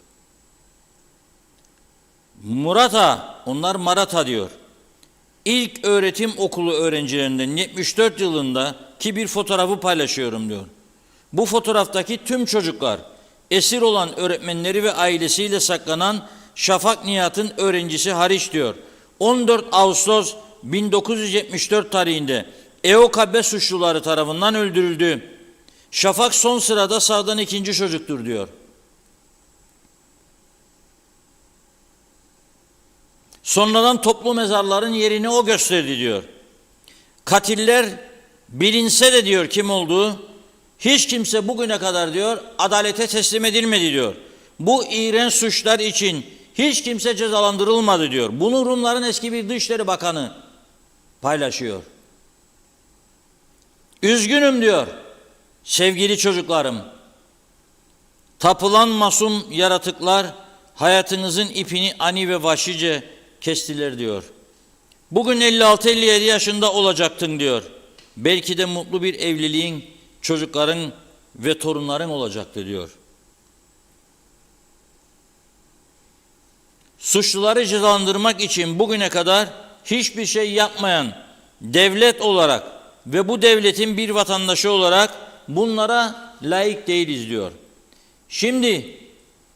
Murata, onlar Marata diyor. İlk öğretim okulu öğrencilerinden 74 yılında ki bir fotoğrafı paylaşıyorum diyor. Bu fotoğraftaki tüm çocuklar esir olan öğretmenleri ve ailesiyle saklanan Şafak Nihat'ın öğrencisi hariç diyor. 14 Ağustos 1974 tarihinde EOKB suçluları tarafından öldürüldü. Şafak son sırada sağdan 2. çocuktur diyor. Sonradan toplu mezarların yerini o gösterdi diyor. Katiller bilinse de diyor kim olduğu, hiç kimse bugüne kadar diyor adalete teslim edilmedi diyor. Bu iğrenç suçlar için hiç kimse cezalandırılmadı diyor. Bunu Rumların eski bir Dışişleri Bakanı paylaşıyor. Üzgünüm diyor sevgili çocuklarım. Tapılan masum yaratıklar hayatınızın ipini ani ve vahşice kestiler diyor. Bugün 56-57 yaşında olacaktın diyor. Belki de mutlu bir evliliğin, çocukların ve torunların olacaktı diyor. Suçluları cezalandırmak için bugüne kadar hiçbir şey yapmayan devlet olarak ve bu devletin bir vatandaşı olarak bunlara layık değiliz diyor. Şimdi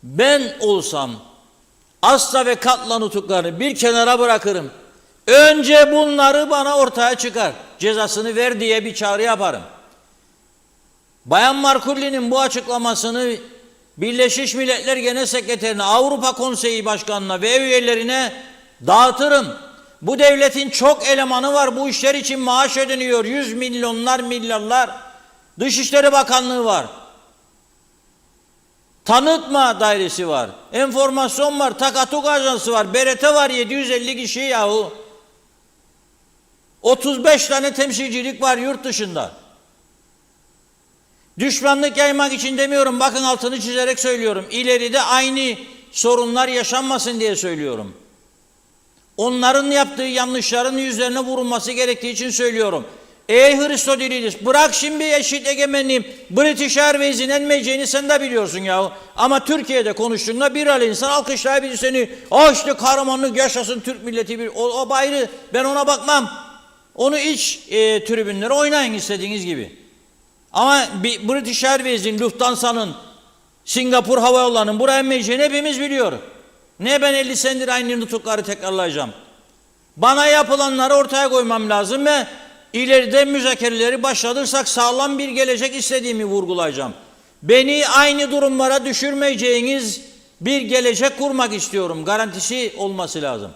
ben olsam Asla ve Katla nutuklarını bir kenara bırakırım. Önce bunları bana ortaya çıkar. Cezasını ver diye bir çağrı yaparım. Bayan Markulli'nin bu açıklamasını Birleşmiş Milletler Genel Sekreterine, Avrupa Konseyi Başkanı'na ve üyelerine dağıtırım. Bu devletin çok elemanı var. Bu işler için maaş ödeniyor. 100 milyonlar, milyarlar. Dışişleri Bakanlığı var. Tanıtma dairesi var. Enformasyon var. Takatuk ajansı var. BRT var 750 kişi yahu. 35 tane temsilcilik var yurt dışında. Düşmanlık yaymak için demiyorum. Bakın altını çizerek söylüyorum. İleride aynı sorunlar yaşanmasın diye söylüyorum. Onların yaptığı yanlışların yüzlerine vurulması gerektiği için söylüyorum. Ey Hristodilides, bırak şimdi eşit egemenliğim, British Airways'in enmeyeceğini sen de biliyorsun yahu. Ama Türkiye'de konuştuğunda bir al insan alkışlayabilir seni. İşte kahramanlık yaşasın Türk milleti bir. O ayrı, ben ona bakmam. Onu iç tribünlere oynayın istediğiniz gibi. Ama British Airways'in, Lufthansa'nın, Singapur Hava Yolları'nın buraya emmeyeceğini hepimiz biliyoruz. Ne ben 50 senedir aynı nutukları tekrarlayacağım. Bana yapılanları ortaya koymam lazım ve ileride müzakereleri başlatırsak sağlam bir gelecek istediğimi vurgulayacağım. Beni aynı durumlara düşürmeyeceğiniz bir gelecek kurmak istiyorum. Garantisi olması lazım.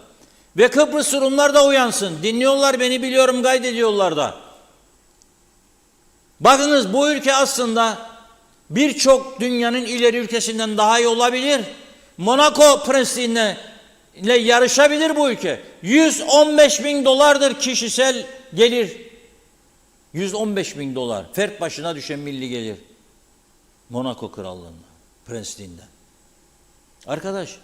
Ve Kıbrıs Rumlar da uyansın. Dinliyorlar beni, biliyorum, kaydediyorlar da. Bakınız, bu ülke aslında birçok dünyanın ileri ülkesinden daha iyi olabilir. Monaco Prensliği'yle yarışabilir bu ülke. 115 bin dolardır kişisel gelir. 115 bin dolar. Fert başına düşen milli gelir. Monaco Krallığı'ndan, Prensliğinden. Arkadaş,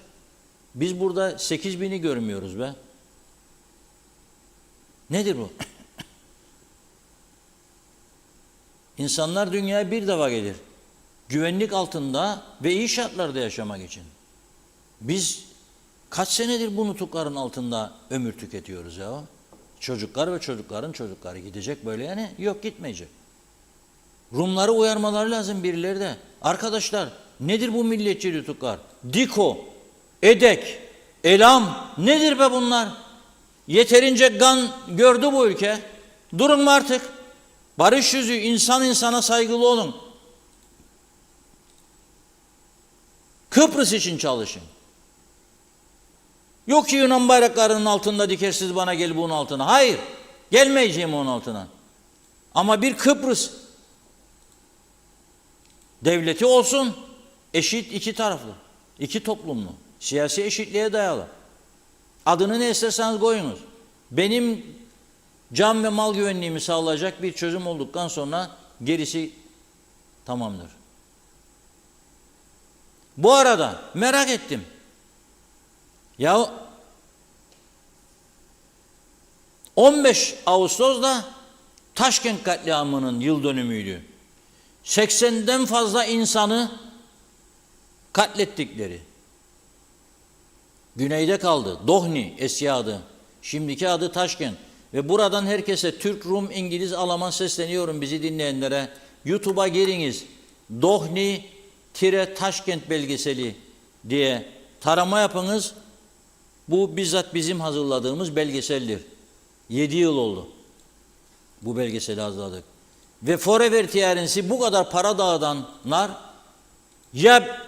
biz burada 8 bini görmüyoruz be. Nedir bu? İnsanlar dünyaya bir defa gelir. Güvenlik altında ve iyi şartlarda yaşamak için. Biz kaç senedir bu nutukların altında ömür tüketiyoruz ya. Çocuklar ve çocukların çocukları gidecek böyle, yani yok, gitmeyecek. Rumları uyarmaları lazım birileri de. Arkadaşlar, nedir bu milliyetçi nutuklar? Diko, Edek, Elam, nedir be bunlar? Yeterince gan gördü bu ülke. Durun mu artık? Barış yüzü, insan insana saygılı olun. Kıbrıs için çalışın. Yok ki Yunan bayraklarının altında dikersiz bana gel bunun altına. Hayır, gelmeyeceğim onun altına. Ama bir Kıbrıs devleti olsun, eşit, iki taraflı, iki toplumlu, siyasi eşitliğe dayalı. Adını ne isterseniz koyunuz. Benim can ve mal güvenliğimi sağlayacak bir çözüm olduktan sonra gerisi tamamdır. Bu arada merak ettim. Ya 15 Ağustos'da Taşkent katliamının yıl dönümüydü. 80'den fazla insanı katlettikleri. Güneyde kaldı. Dohni eski adı. Şimdiki adı Taşkent. Ve buradan herkese, Türk, Rum, İngiliz, Alman sesleniyorum, bizi dinleyenlere. YouTube'a giriniz. Dohni-Taşkent belgeseli diye tarama yapınız. Bu bizzat bizim hazırladığımız belgeseldir. 7 yıl oldu bu belgeseli hazırladık. Ve Forever TR'si bu kadar para dağıtanlar ya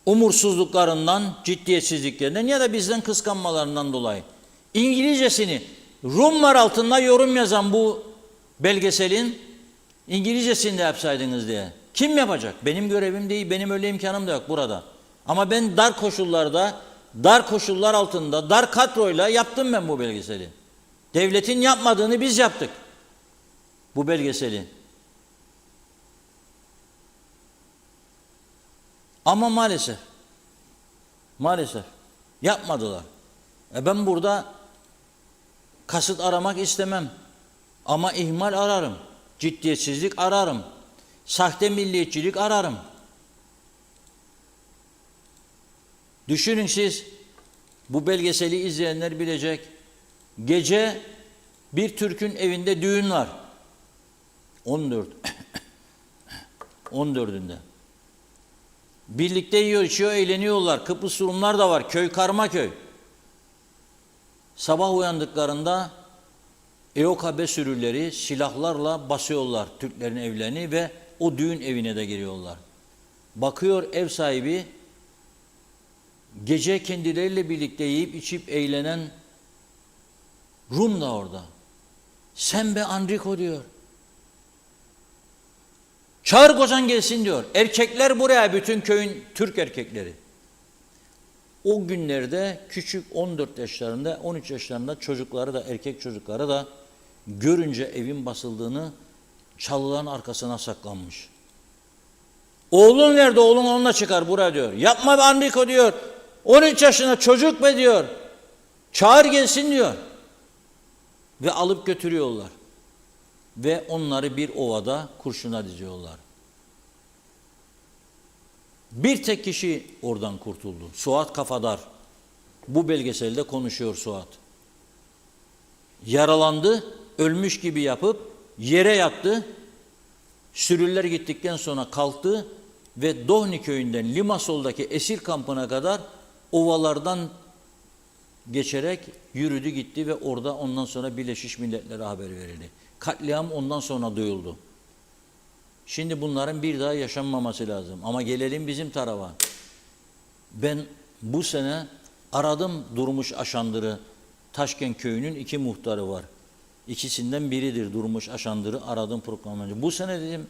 umursuzluklarından, ciddiyetsizliklerinden ya da bizden kıskanmalarından dolayı İngilizcesini Rumlar altında yorum yazan bu belgeselin İngilizcesini de yapsaydınız diye. Kim yapacak? Benim görevim değil, benim öyle imkanım da yok burada. Ama ben dar koşullarda, dar koşullar altında, dar kadroyla yaptım ben bu belgeseli. Devletin yapmadığını biz yaptık. Bu belgeseli. Ama maalesef yapmadılar. Ben burada kasıt aramak istemem. Ama ihmal ararım. Ciddiyetsizlik ararım. Sahte milliyetçilik ararım. Düşünün siz, bu belgeseli izleyenler bilecek. Gece bir Türk'ün evinde düğün var. 14'ünde. Birlikte yiyor, içiyor, eğleniyorlar. Kıbrıs Rumlar da var. Köy karma köy. Sabah uyandıklarında EOKB sürüleri silahlarla basıyorlar Türklerin evlerini ve o düğün evine de giriyorlar. Bakıyor ev sahibi, gece kendileriyle birlikte yiyip içip eğlenen Rum da orada. Sen be Enrico diyor. Çağır kocan gelsin diyor. Erkekler buraya, bütün köyün Türk erkekleri. O günlerde küçük 14 yaşlarında, 13 yaşlarında çocukları da, erkek çocukları da görünce evin basıldığını çalıların arkasına saklanmış. Oğlun nerede? Oğlun onunla çıkar buraya diyor. Yapma be Enrico diyor. 13 yaşında çocuk be diyor. Çağır gelsin diyor. Ve alıp götürüyorlar. Ve onları bir ovada kurşuna diziyorlar. Bir tek kişi oradan kurtuldu. Suat Kafadar. Bu belgeselde konuşuyor Suat. Yaralandı, ölmüş gibi yapıp yere yattı. Sürüler gittikten sonra kalktı ve Dohni köyünden Limasol'daki esir kampına kadar ovalardan geçerek yürüdü gitti ve orada ondan sonra Birleşmiş Milletler'e haber verildi. Katliam ondan sonra duyuldu. Şimdi bunların bir daha yaşanmaması lazım. Ama gelelim bizim tarafa. Ben bu sene aradım Durmuş Aşandır'ı. Taşkent köyünün 2 muhtarı var. İkisinden biridir Durmuş Aşandır'ı aradım programlarında. Bu sene dedim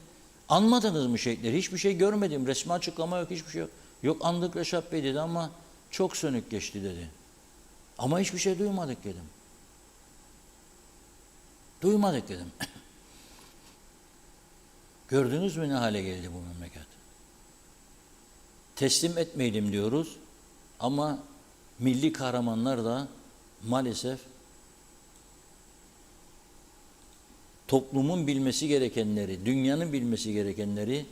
anmadınız mı şehitleri? Hiçbir şey görmedim. Resmi açıklama yok, hiçbir şey yok. Yok andık Reşat Bey dedi ama çok sönük geçti dedi. Ama hiçbir şey duymadık dedim. Duymadık dedim. Gördünüz mü ne hale geldi bu memleket? Teslim etmeyelim diyoruz ama milli kahramanlar da maalesef toplumun bilmesi gerekenleri, dünyanın bilmesi gerekenleri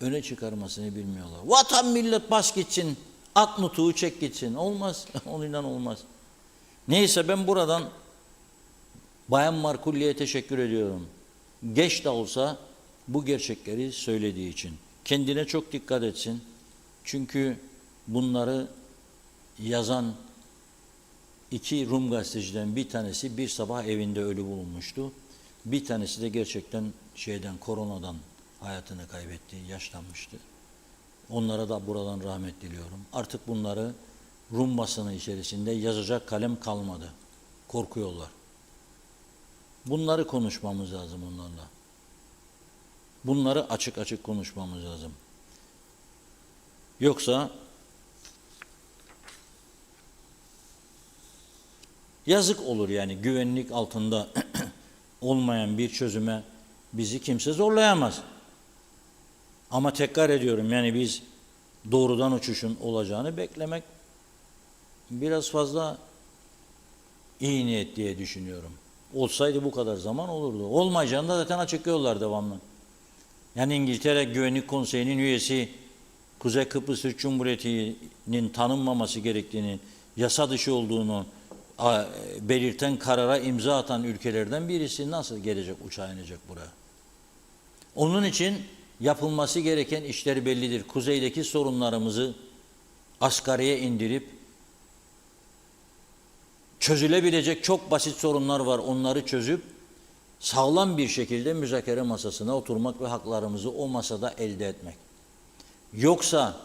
öne çıkarmasını bilmiyorlar. Vatan millet bas gitsin, at nutuğu çek gitsin. Olmaz, onunla olmaz. Neyse ben buradan Bayan Markulli'ye teşekkür ediyorum. Geç de olsa bu gerçekleri söylediği için. Kendine çok dikkat etsin. Çünkü bunları yazan 2 Rum gazeteciden bir tanesi bir sabah evinde ölü bulunmuştu. Bir tanesi de gerçekten koronadan hayatını kaybetti, yaşlanmıştı. Onlara da buradan rahmet diliyorum. Artık bunları Rum basını içerisinde yazacak kalem kalmadı. Korkuyorlar. Bunları konuşmamız lazım onlarla. Bunları açık açık konuşmamız lazım. Yoksa yazık olur yani güvenlik altında olmayan bir çözüme bizi kimse zorlayamaz. Ama tekrar ediyorum yani biz doğrudan uçuşun olacağını beklemek biraz fazla iyi niyet diye düşünüyorum. Olsaydı bu kadar zaman olurdu. Olmayacağını da zaten açıklıyorlar devamlı. Yani İngiltere Güvenlik Konseyi'nin üyesi Kuzey Kıbrıs Türk Cumhuriyeti'nin tanınmaması gerektiğini, yasa dışı olduğunu belirten karara imza atan ülkelerden birisi nasıl gelecek, uçağa inecek buraya? Onun için yapılması gereken işler bellidir. Kuzeydeki sorunlarımızı asgariye indirip çözülebilecek çok basit sorunlar var. Onları çözüp sağlam bir şekilde müzakere masasına oturmak ve haklarımızı o masada elde etmek. Yoksa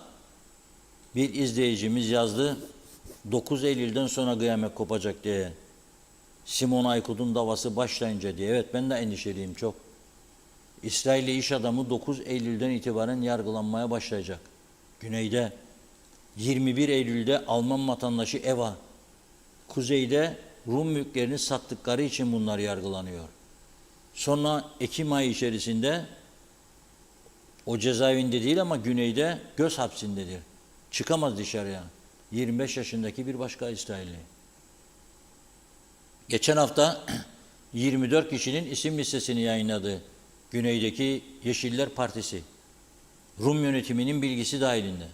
bir izleyicimiz yazdı 9 Eylül'den sonra kıyamet kopacak diye. Simon Aykut'un davası başlayınca diye. Evet ben de endişeliyim çok. İsrailli iş adamı 9 Eylül'den itibaren yargılanmaya başlayacak. Güneyde 21 Eylül'de Alman vatandaşı Eva, kuzeyde Rum mülklerini sattıkları için bunlar yargılanıyor. Sonra Ekim ayı içerisinde o cezaevinde değil ama güneyde göz hapsindedir. Çıkamaz dışarıya. 25 yaşındaki bir başka İsrailli. Geçen hafta 24 kişinin isim listesini yayınladı. Güneydeki Yeşiller Partisi. Rum yönetiminin bilgisi dahilinde.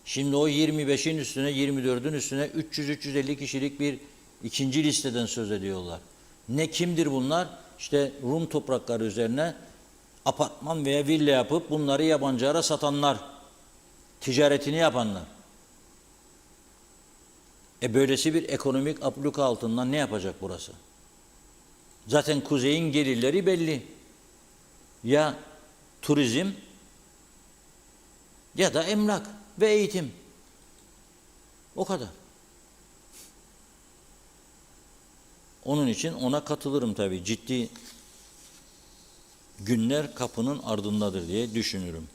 Şimdi o 25'in üstüne 24'ün üstüne 300-350 kişilik bir ikinci listeden söz ediyorlar. Ne kimdir bunlar? İşte Rum toprakları üzerine apartman veya villa yapıp bunları yabancılara satanlar, ticaretini yapanlar. Böylesi bir ekonomik abluka altından ne yapacak burası? Zaten kuzeyin gelirleri belli. Ya turizm ya da emlak ve eğitim. O kadar. Onun için ona katılırım tabii. Ciddi günler kapının ardındadır diye düşünürüm.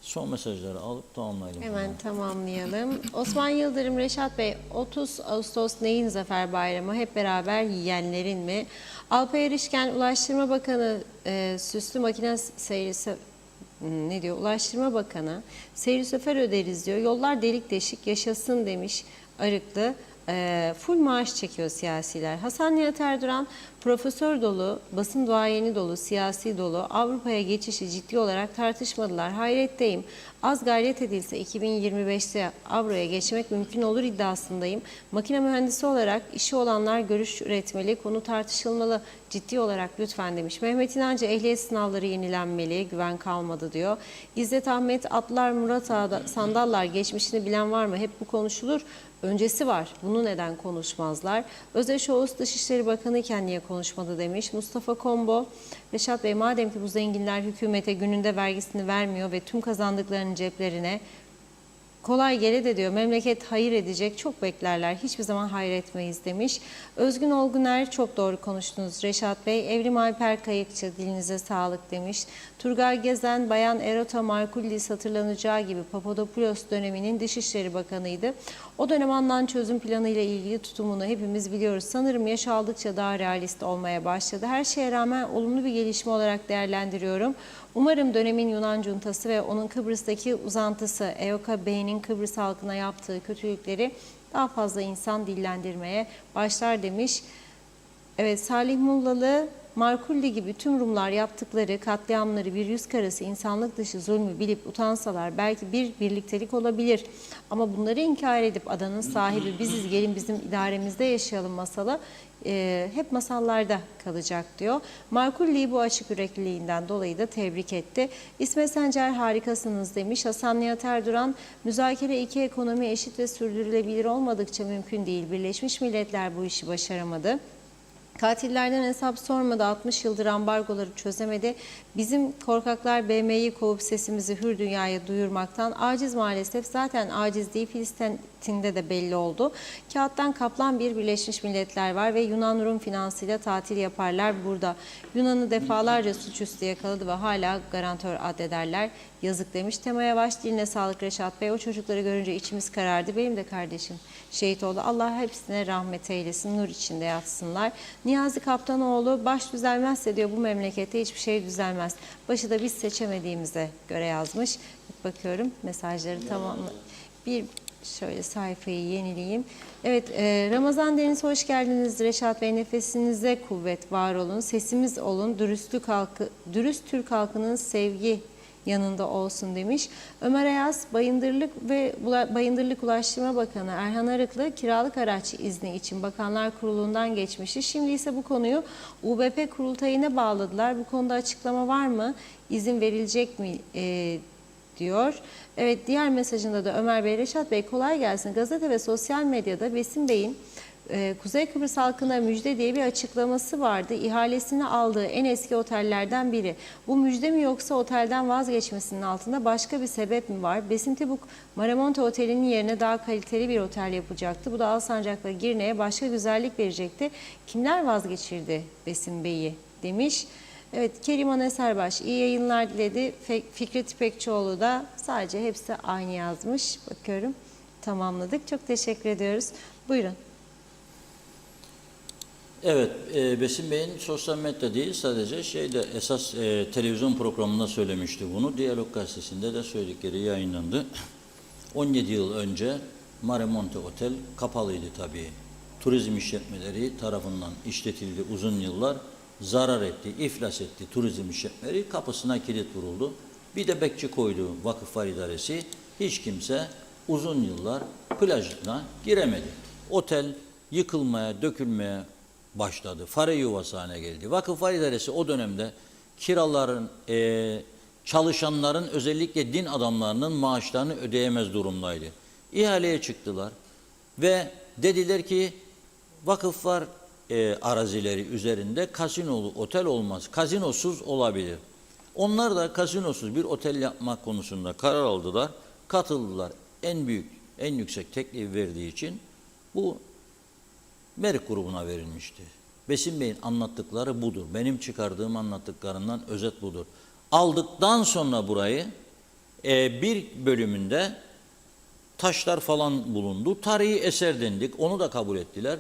Son mesajları alıp tamamlayalım. Hemen tamamlayalım. Osman Yıldırım, Reşat Bey, 30 Ağustos neyin zafer bayramı? Hep beraber yiyenlerin mi? Alpay Erişken, Ulaştırma Bakanı süslü makine seyri ne diyor? Ulaştırma Bakanı seyri sefer öderiz diyor. Yollar delik deşik yaşasın demiş Arıklı. Full maaş çekiyor siyasiler. Hasan Nihat Erduran, profesör dolu, basın duayeni dolu, siyasi dolu, Avrupa'ya geçişi ciddi olarak tartışmadılar. Hayretteyim. Az gayret edilse 2025'te avroya geçmek mümkün olur iddiasındayım. Makine mühendisi olarak işi olanlar görüş üretmeli, konu tartışılmalı. Ciddi olarak lütfen demiş. Mehmet İnancı, ehliyet sınavları yenilenmeli, güven kalmadı diyor. İzzet Ahmet, atlar Murat Ağa'da sandallar geçmişini bilen var mı? Hep bu konuşulur. Öncesi var. Bunu neden konuşmazlar? Özeş Oğuz Dışişleri Bakanı iken niye konuşmadı demiş. Mustafa Kombo, Reşat Bey madem ki bu zenginler hükümete gününde vergisini vermiyor ve tüm kazandıklarının ceplerine kolay gele de diyor memleket hayır edecek, çok beklerler, hiçbir zaman hayır etmeyiz demiş. Özgün Olguner, çok doğru konuştunuz Reşat Bey. Evrim Alper Kayıkçı, dilinize sağlık demiş. Turgay Gezen, Bayan Erota Markulis hatırlanacağı gibi Papadopoulos döneminin Dışişleri Bakanıydı. O dönem alınan çözüm planı ile ilgili tutumunu hepimiz biliyoruz. Sanırım yaş aldıkça daha realist olmaya başladı. Her şeye rağmen olumlu bir gelişme olarak değerlendiriyorum. Umarım dönemin Yunan cuntası ve onun Kıbrıs'taki uzantısı EOKA Bey'in Kıbrıs halkına yaptığı kötülükleri daha fazla insan dillendirmeye başlar demiş. Evet, Salih Mullalı, Markulli gibi tüm Rumlar yaptıkları katliamları bir yüz karası insanlık dışı zulmü bilip utansalar belki bir birliktelik olabilir. Ama bunları inkar edip adanın sahibi biziz, gelin bizim idaremizde yaşayalım masalı hep masallarda kalacak diyor. Markulli'yi bu açık yürekliliğinden dolayı da tebrik etti. İsmet Sencer harikasınız demiş. Hasan Nihat Erduran, müzakere iki ekonomi eşit ve sürdürülebilir olmadıkça mümkün değil. Birleşmiş Milletler bu işi başaramadı. Katillerden hesap sormadı, 60 yıldır ambargoları çözemedi. Bizim korkaklar BM'yi kovup sesimizi hür dünyaya duyurmaktan aciz maalesef. Zaten aciz değil, Filistin'de de belli oldu. Kağıttan kaplan bir Birleşmiş Milletler var ve Yunan Rum finansıyla tatil yaparlar burada. Yunan'ı defalarca suçüstü yakaladı ve hala garantör addederler. Yazık demiş. Tema Yavaş, diline sağlık Reşat Bey. O çocukları görünce içimiz karardı. Benim de kardeşim şehit oldu. Allah hepsine rahmet eylesin, nur içinde yatsınlar. Niyazi Kaptanoğlu, baş düzelmezse diyor bu memlekette hiçbir şey düzelmez. Başı da biz seçemediğimize göre yazmış. Bakıyorum mesajları tamam. Bir şöyle sayfayı yenileyeyim. Evet, Ramazan Deniz hoş geldiniz Reşat Bey. Nefesinize kuvvet, var olun. Sesimiz olun. Dürüst Türk halkının sevgi yanında olsun demiş. Ömer Ayaz, Bayındırlık Ulaştırma Bakanı Erhan Arıklı kiralık araç izni için Bakanlar Kurulu'ndan geçmişti. Şimdi ise bu konuyu UBP kurultayına bağladılar. Bu konuda açıklama var mı? İzin verilecek mi? Diyor. Evet, diğer mesajında da Ömer Bey, Reşat Bey kolay gelsin. Gazete ve sosyal medyada Besim Bey'in Kuzey Kıbrıs halkına müjde diye bir açıklaması vardı. İhalesini aldığı en eski otellerden biri. Bu müjde mi yoksa otelden vazgeçmesinin altında başka bir sebep mi var? Besim Tebuk, Maramonte Oteli'nin yerine daha kaliteli bir otel yapacaktı. Bu da Alsancak'la Girne'ye başka güzellik verecekti. Kimler vazgeçirdi Besim Bey'i demiş. Evet, Keriman Eserbaş iyi yayınlar diledi. Fikret İpekçioğlu da sadece hepsi aynı yazmış. Bakıyorum tamamladık. Çok teşekkür ediyoruz. Buyurun. Evet, Besim Bey'in sosyal medyada değil sadece esas televizyon programında söylemişti bunu. Diyalog Gazetesi'nde de söyledikleri yayınlandı. 17 yıl önce Maramonte Otel kapalıydı tabii. Turizm işletmeleri tarafından işletildi uzun yıllar. Zarar etti, iflas etti turizm işletmeleri. Kapısına kilit vuruldu. Bir de bekçi koydu Vakıflar İdaresi. Hiç kimse uzun yıllar plajına giremedi. Otel yıkılmaya, dökülmeye başladı. Fare yuvası haline geldi. Vakıflar İdaresi o dönemde kiraların, çalışanların özellikle din adamlarının maaşlarını ödeyemez durumdaydı. İhaleye çıktılar ve dediler ki vakıflar arazileri üzerinde kasinolu otel olmaz. Kazinosuz olabilir. Onlar da kazinosuz bir otel yapmak konusunda karar aldılar. Katıldılar. En yüksek teklif verdiği için bu Merik grubuna verilmişti. Besim Bey'in anlattıkları budur. Benim çıkardığım anlattıklarından özet budur. Aldıktan sonra burayı bir bölümünde taşlar falan bulundu. Tarihi eser dendik. Onu da kabul ettiler.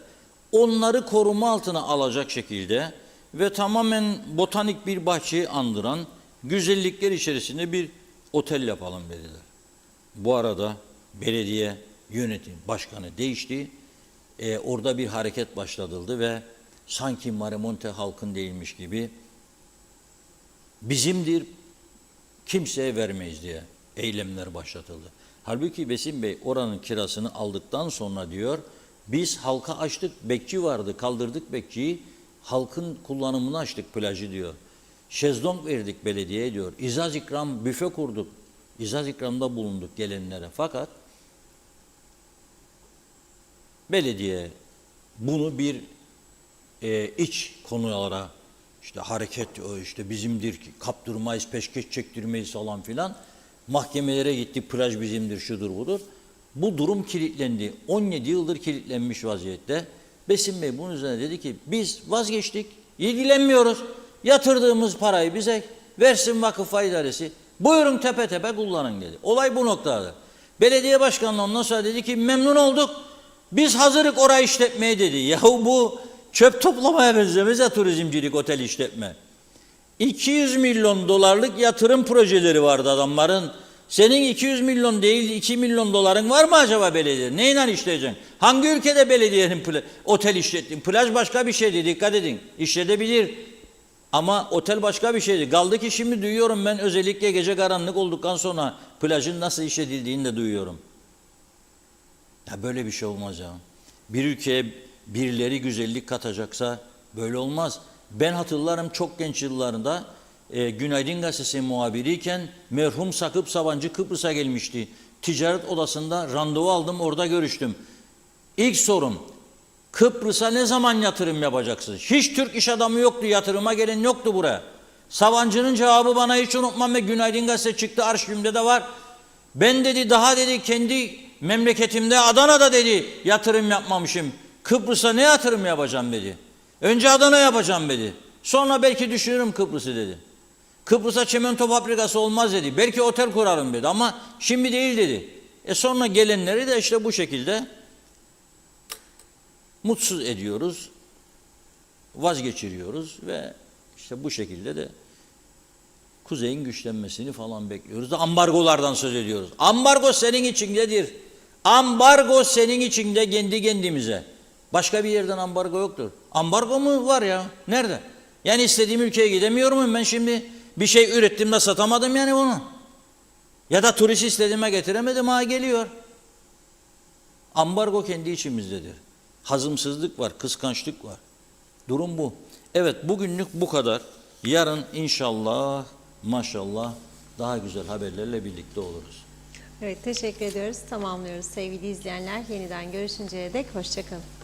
Onları koruma altına alacak şekilde ve tamamen botanik bir bahçeyi andıran güzellikler içerisinde bir otel yapalım dediler. Bu arada belediye yönetim başkanı değişti. Orada bir hareket başlatıldı ve sanki Maramonte halkın değilmiş gibi bizimdir, kimseye vermeyiz diye eylemler başlatıldı. Halbuki Besim Bey oranın kirasını aldıktan sonra diyor, biz halka açtık, bekçi vardı, kaldırdık bekçiyi, halkın kullanımını açtık plajı diyor. Şezlong verdik belediyeye diyor. İzaz ikram büfe kurduk. İzaz ikramda bulunduk gelenlere. Fakat belediye bunu bir iç konulara işte hareket işte bizimdir, kaptırmayız, peşkeş çektirmeyiz falan filan. Mahkemelere gitti, plaj bizimdir, şudur budur. Bu durum kilitlendi. 17 yıldır kilitlenmiş vaziyette. Besim Bey bunun üzerine dedi ki biz vazgeçtik, ilgilenmiyoruz. Yatırdığımız parayı bize versin vakıf idaresi. Buyurun tepe tepe kullanın dedi. Olay bu noktada. Belediye başkanı ondan sonra dedi ki memnun olduk. Biz hazırık orayı işletmeye dedi. Yahu bu çöp toplamaya benzemez ya turizmcilik, otel işletme. 200 milyon dolarlık yatırım projeleri vardı adamların. Senin 200 milyon değil 2 milyon doların var mı acaba belediye? Neyle işleyeceksin? Hangi ülkede belediyenin otel işlettiği? Plaj başka bir şeydi, dikkat edin. İşletebilir. Ama otel başka bir şeydi. Kaldı ki şimdi duyuyorum ben, özellikle gece karanlık olduktan sonra plajın nasıl işletildiğini de duyuyorum. Ya böyle bir şey olmaz ya. Bir ülkeye birileri güzellik katacaksa böyle olmaz. Ben hatırlarım çok genç yıllarında Günaydın Gazetesi muhabiriyken merhum Sakıp Sabancı Kıbrıs'a gelmişti. Ticaret odasında randevu aldım, orada görüştüm. İlk sorum, Kıbrıs'a ne zaman yatırım yapacaksınız? Hiç Türk iş adamı yoktu, yatırıma gelen yoktu buraya. Sabancı'nın cevabı bana hiç unutmam ve Günaydın Gazetesi çıktı, arşivimde de var. Ben dedi daha dedi kendi memleketimde Adana'da dedi yatırım yapmamışım. Kıbrıs'a ne yatırım yapacağım dedi. Önce Adana yapacağım dedi. Sonra belki düşünürüm Kıbrıs'ı dedi. Kıbrıs'a çimento fabrikası olmaz dedi. Belki otel kurarım dedi ama şimdi değil dedi. Sonra gelenleri de işte bu şekilde mutsuz ediyoruz, vazgeçiriyoruz ve işte bu şekilde de kuzeyin güçlenmesini falan bekliyoruz da ambargolardan söz ediyoruz. Ambargo senin içindedir. Ambargo senin içinde kendi kendimize. Başka bir yerden ambargo yoktur. Ambargo mu var ya? Nerede? Yani istediğim ülkeye gidemiyor muyum ben şimdi? Bir şey ürettim de satamadım yani bunu. Ya da turist istediğime getiremedim, ha geliyor. Ambargo kendi içimizdedir. Hazımsızlık var, kıskançlık var. Durum bu. Evet, bugünlük bu kadar. Yarın inşallah, maşallah daha güzel haberlerle birlikte oluruz. Evet, teşekkür ediyoruz. Tamamlıyoruz sevgili izleyenler. Yeniden görüşünceye dek hoşça kalın.